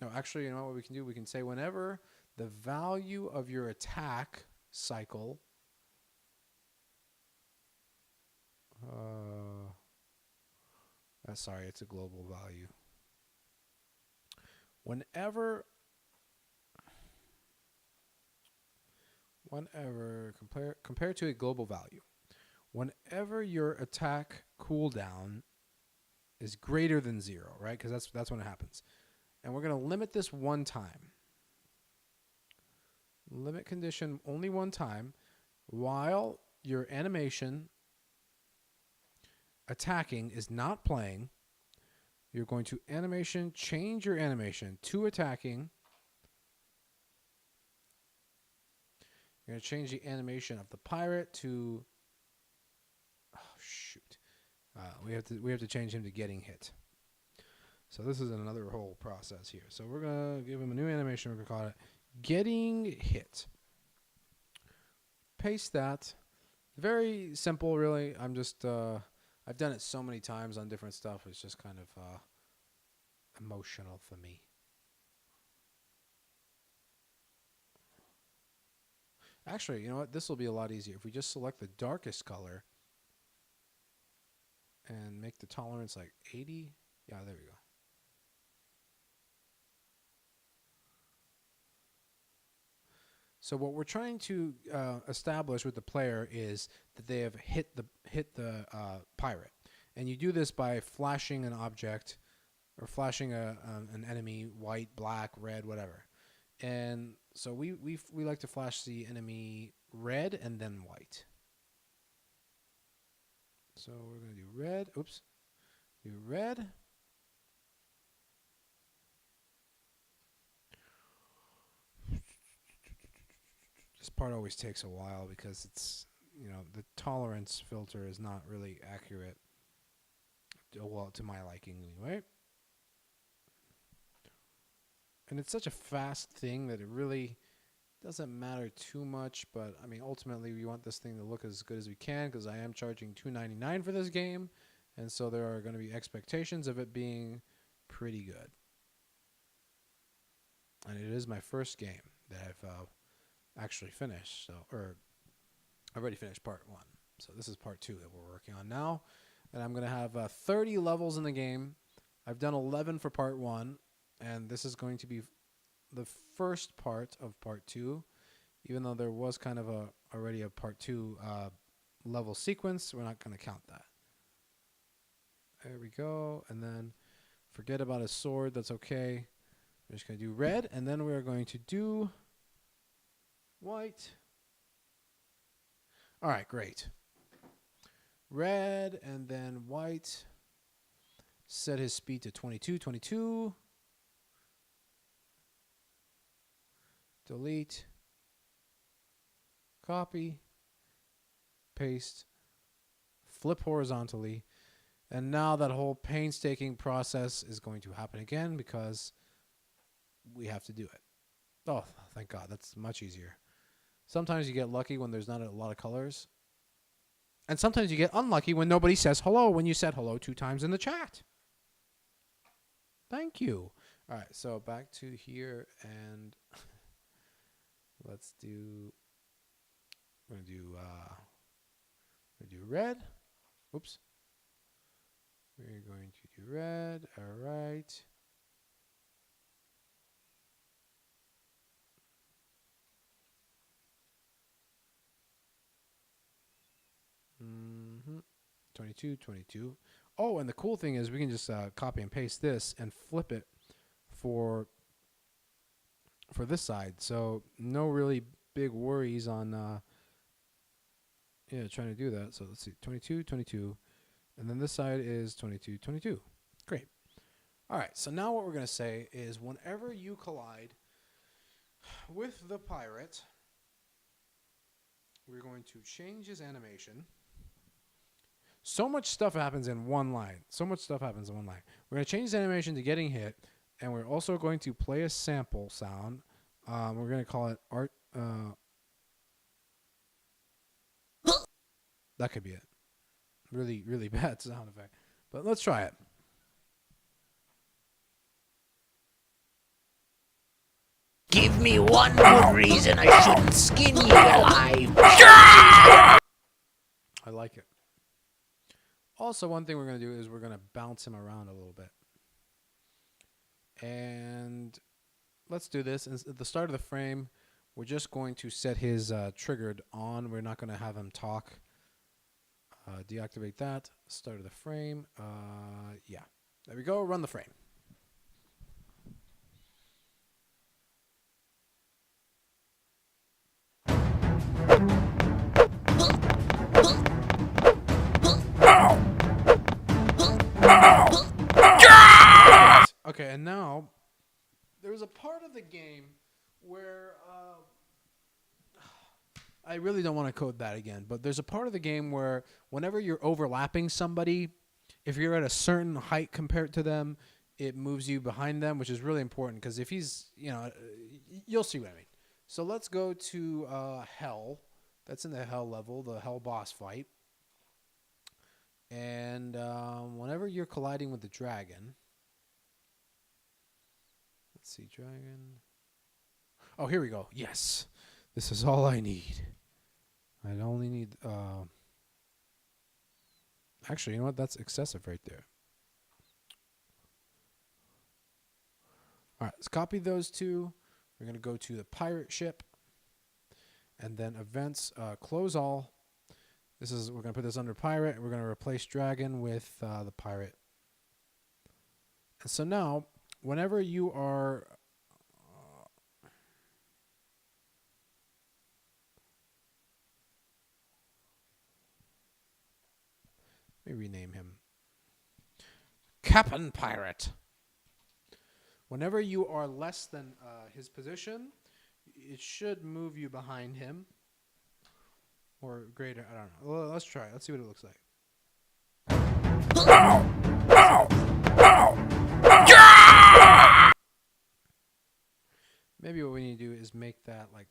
No, actually, you know what we can do? We can say whenever the value of your attack cycle sorry, it's a global value. Whenever compare to a global value, whenever your attack cooldown is greater than 0, right? Because that's when it happens. And we're going to limit this one time. Limit condition only one time while your animation attacking is not playing. you're going to change your animation to attacking. You're going to change the animation of the pirate to, oh shoot, we have to change him to getting hit. So this is another whole process here. So we're gonna give him a new animation. We're gonna call it getting hit. Paste that. Very simple, really. I'm just I've done it so many times on different stuff. It's just kind of emotional for me. Actually, you know what? This will be a lot easier if we just select the darkest color and make the tolerance like 80. Yeah, there we go. So what we're trying to establish with the player is that they have hit the pirate, and you do this by flashing an object or flashing an enemy, white, black, red, whatever. And so we like to flash the enemy red and then white. So we're gonna do red. Oops, do red. This part always takes a while because it's, you know, the tolerance filter is not really accurate. Well, to my liking anyway. And it's such a fast thing that it really doesn't matter too much. But I mean, ultimately, we want this thing to look as good as we can because I am charging $2.99 for this game, and so there are going to be expectations of it being pretty good. And it is my first game that I've actually finished, or I've already finished part 1. So this is part 2 that we're working on now, and I'm going to have 30 levels in the game. I've done 11 for part 1, and this is going to be the first part of part 2, even though there was kind of already a part 2 level sequence. We're not going to count that. There we go, and then forget about his sword. That's okay. We're just going to do red, and then we're going to do white. All right, great. Red and then white. Set his speed to 22. Delete. Copy. Paste. Flip horizontally. And now that whole painstaking process is going to happen again because we have to do it. Oh, thank God. That's much easier. Sometimes you get lucky when there's not a lot of colors. And sometimes you get unlucky when nobody says hello when you said hello 2 times in the chat. Thank you. All right, so back to here, and let's do, we're going to do red. Oops. We're going to do red. All right. Mm-hmm. 22. Oh, and the cool thing is we can just copy and paste this and flip it for this side. So no really big worries on trying to do that. So let's see, 22, and then this side is 22. Great. All right, so now what we're going to say is whenever you collide with the pirate, we're going to change his animation. So much stuff happens in one line. We're going to change the animation to getting hit, and we're also going to play a sample sound. We're going to call it art. That could be it. Really, really bad sound effect. But let's try it. Give me one good reason I shouldn't skin you alive. I like it. Also, one thing we're going to do is we're going to bounce him around a little bit. And let's do this. At the start of the frame, we're just going to set his triggered on. We're not going to have him talk. Deactivate that. Start of the frame. Yeah. There we go. Run the frame. there's a part of the game where I really don't want to code that again, but there's a part of the game where whenever you're overlapping somebody, if you're at a certain height compared to them, it moves you behind them, which is really important because if he's, you'll see what I mean. So let's go to Hell. That's in the Hell level, the Hell boss fight. And whenever you're colliding with the dragon, let's see, dragon. Oh, here we go. Yes, this is all I need. I only need. Actually, you know what? That's excessive right there. All right, let's copy those two. We're going to go to the pirate ship. And then events, close all. We're going to put this under pirate. We're going to replace dragon with the pirate. And so now, whenever you are... let me rename him. Captain Pirate. Whenever you are less than his position, it should move you behind him. Or greater, I don't know. Well, let's try it. Let's see what it looks like. Ow! Ow! Ow! Yeah! Maybe what we need to do is make that like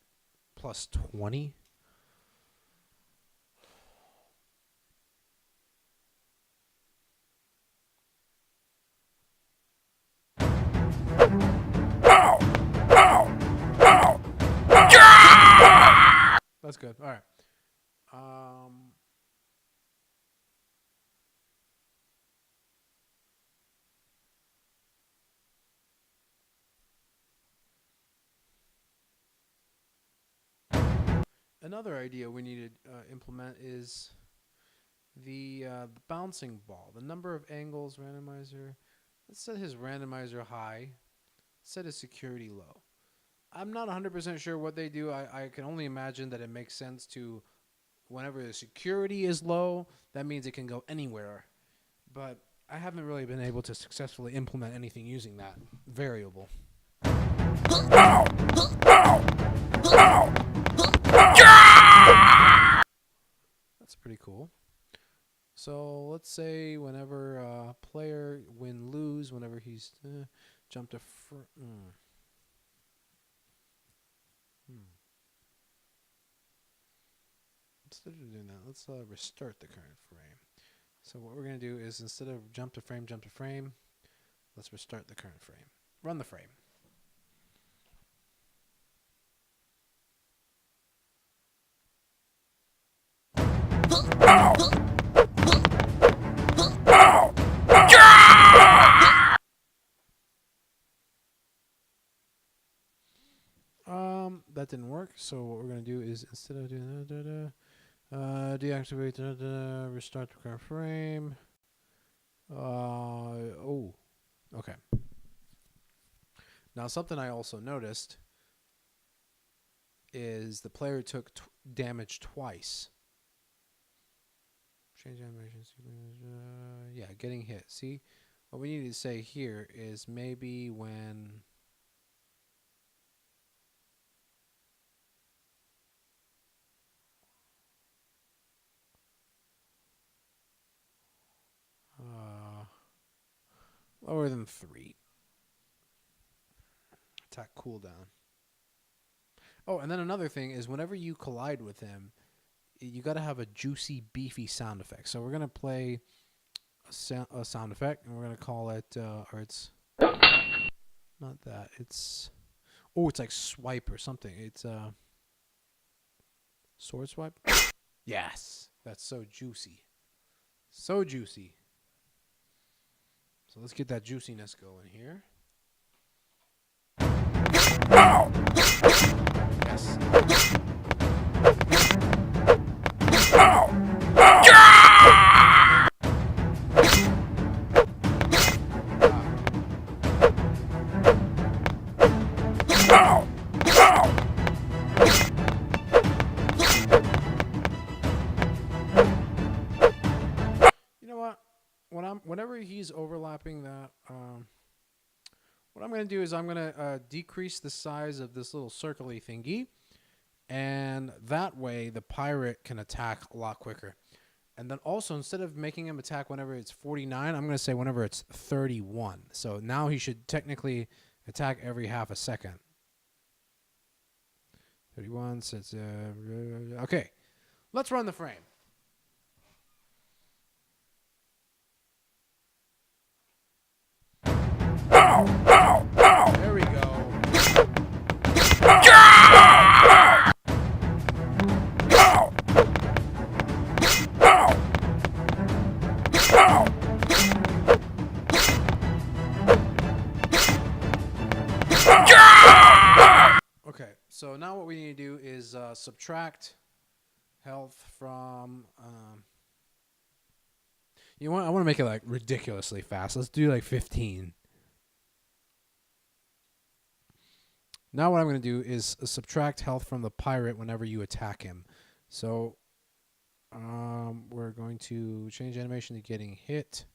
plus 20. Ow! Ow! Ow! Yeah! That's good. All right. Another idea we need to implement is the bouncing ball. The number of angles randomizer. Let's set his randomizer high. Set his security low. I'm not 100% sure what they do. I can only imagine that it makes sense to, whenever the security is low, that means it can go anywhere. But I haven't really been able to successfully implement anything using that variable. Ow! Ow! Ow! Yeah! That's pretty cool. So let's say whenever player win-lose, whenever he's jumped to Instead of doing that, let's restart the current frame. So what we're going to do is instead of jump to frame, let's restart the current frame. Run the frame. Ow! Ow! Yeah! That didn't work. So what we're going to do is instead of doing deactivate, restart the current frame. Okay. Now something I also noticed is the player took damage twice. Change animation sequence. Yeah, getting hit. See, what we need to say here is maybe when lower than 3. Attack cooldown. Oh, and then another thing is whenever you collide with him, you got to have a juicy, beefy sound effect. So we're going to play a sound effect, and we're going to call it, or it's not that. It's, it's like swipe or something. It's sword swipe. Yes, that's so juicy. So juicy. So let's get that juiciness going here. Ow! Yes. Ow! Yeah! Ow! Ow! You know what? Whenever he's overlapping that what I'm going to do is I'm going to decrease the size of this little circly thingy, and that way the pirate can attack a lot quicker. And then also, instead of making him attack whenever it's 49, I'm going to say whenever it's 31. So now he should technically attack every half a second. 31, since, okay. Let's run the frame. There we go. Okay, so now what we need to do is subtract health from. You know what? I want to make it like ridiculously fast. Let's do like 15. Now what I'm going to do is subtract health from the pirate whenever you attack him. So we're going to change animation to getting hit.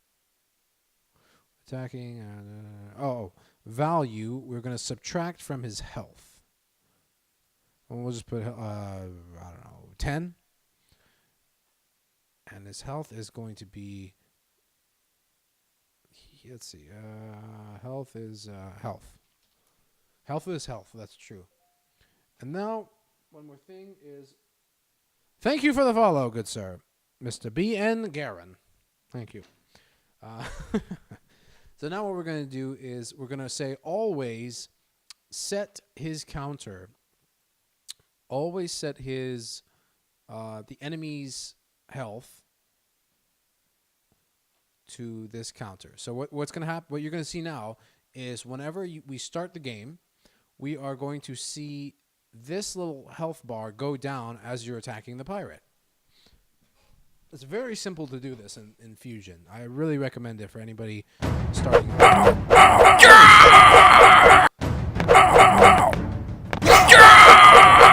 Attacking. Value. We're going to subtract from his health. And we'll just put, I don't know, 10. And his health is going to be, let's see, health is health. Health is health, that's true. And now, one more thing is, thank you for the follow, good sir. Mr. B.N. Garin. Thank you. So now what we're going to do is we're going to say always set his counter. Always set his, the enemy's health to this counter. So what's going to happen, what you're going to see now is whenever we start the game, we are going to see this little health bar go down as you're attacking the pirate. It's very simple to do this in Fusion. I really recommend it for anybody starting.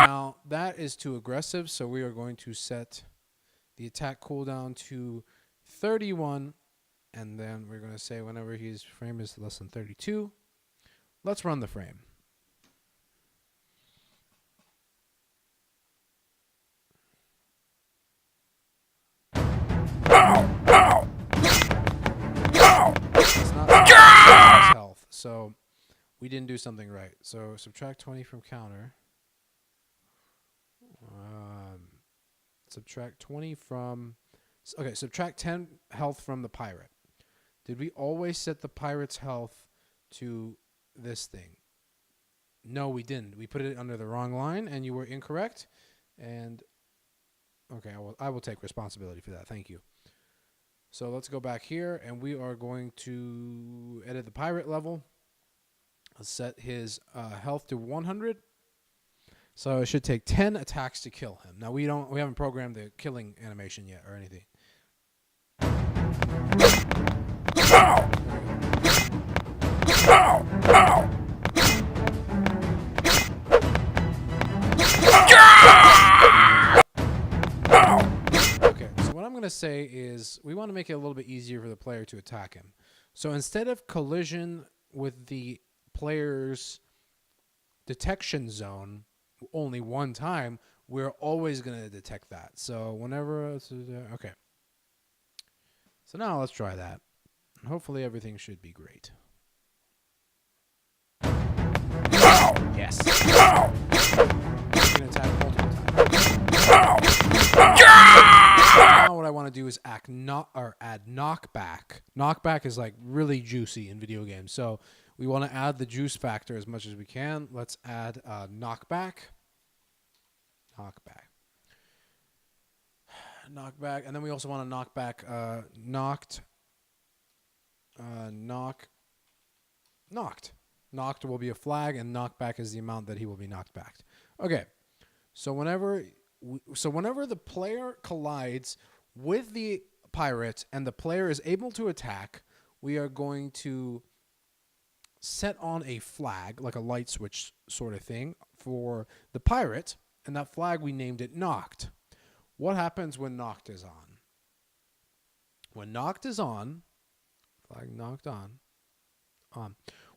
Now, that is too aggressive, so we are going to set the attack cooldown to 31, and then we're going to say whenever his frame is less than 32, let's run the frame. It's not health, so we didn't do something right. So subtract 20 from counter. Subtract 20 from... Okay, subtract 10 health from the pirate. Did we always set the pirate's health to this thing? No, we didn't. We put it under the wrong line, and you were incorrect. And okay, I will take responsibility for that. Thank you. So let's go back here, and we are going to edit the pirate level. Let's set his health to 100. So it should take 10 attacks to kill him. Now we haven't programmed the killing animation yet or anything. Okay, so what I'm going to say is we want to make it a little bit easier for the player to attack him. So instead of collision with the player's detection zone only one time, we're always going to detect that. So whenever okay. So now let's try that. Hopefully everything should be great. Yes. You can attack multiple times. Now what I want to do is add knockback. Knockback is like really juicy in video games. So we want to add the juice factor as much as we can. Let's add knockback. Knockback. And then we also want to knock back knocked. Knocked will be a flag, and knockback is the amount that he will be knocked back. Okay. So whenever the player collides with the pirate and the player is able to attack, we are going to set on a flag, like a light switch sort of thing, for the pirate, and that flag we named it knocked. What happens when knocked is on? When knocked is on, flag knocked on.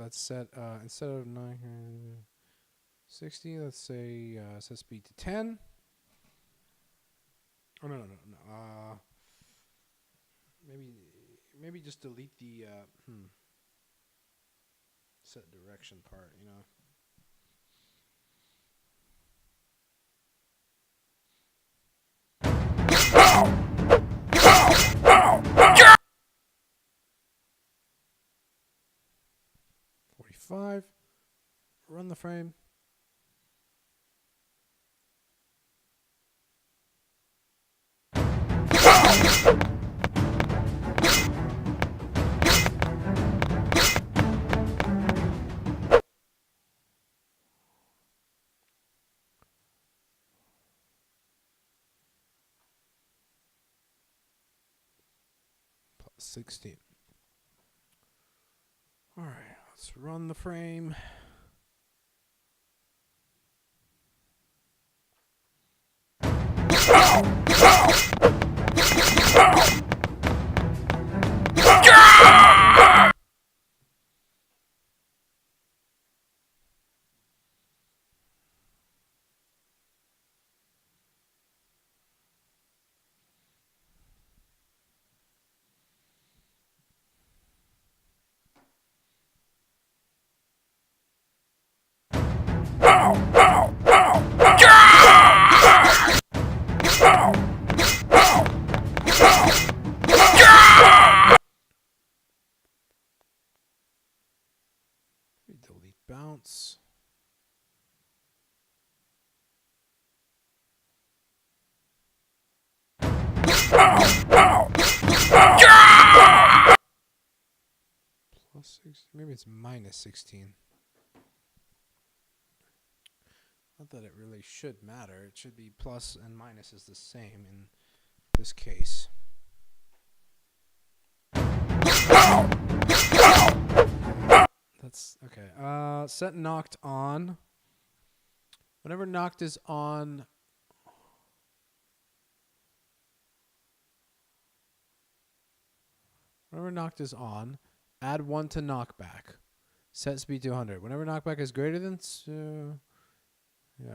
let's set instead of 960, let's say set speed to 10. Oh no. Maybe just delete the set direction part, you know. Five. Run the frame. Plus 16. All right, let's run the frame. Delete bounce. Plus 6, maybe it's minus 16. Not that it really should matter. It should be plus and minus is the same in this case. That's okay. Set knocked on. Whenever knocked is on. Whenever knocked is on, add 1 to knockback. Set speed to 100. Whenever knockback is greater than yeah.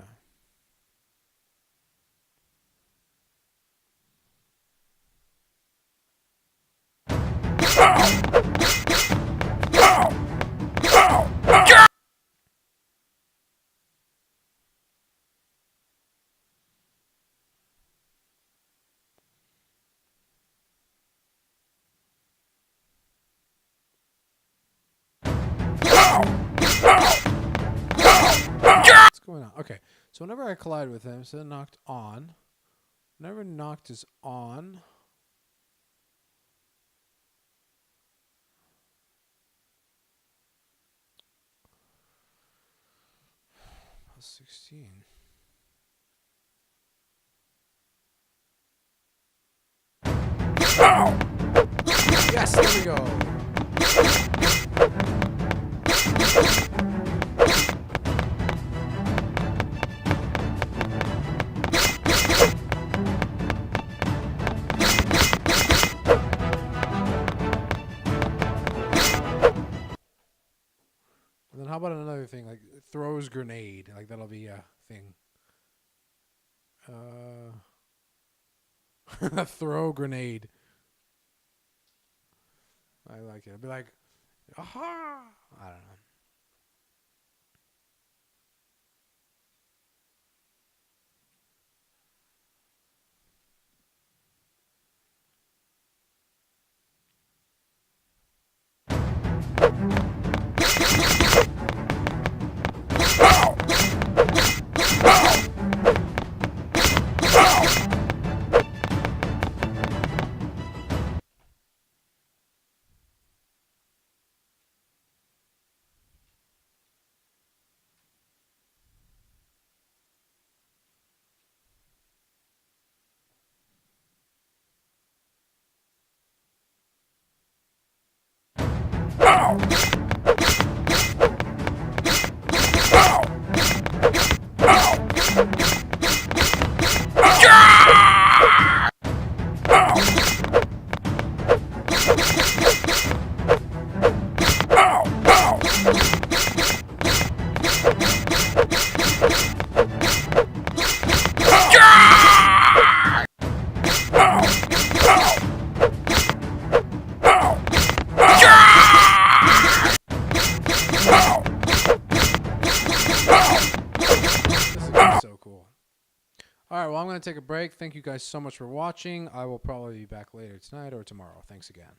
What's going on? Okay, so whenever I collide with him, so knocked on. Whenever knocked is on. Plus 16. Yes, there we go. And then how about another thing, like throws grenade, like that'll be a thing. Throw grenade. I like it. It'll be like, aha! I don't know. This is gonna be so cool. All right, well, I'm going to take a break. Thank you guys so much for watching. I will probably be back later tonight or tomorrow. Thanks again.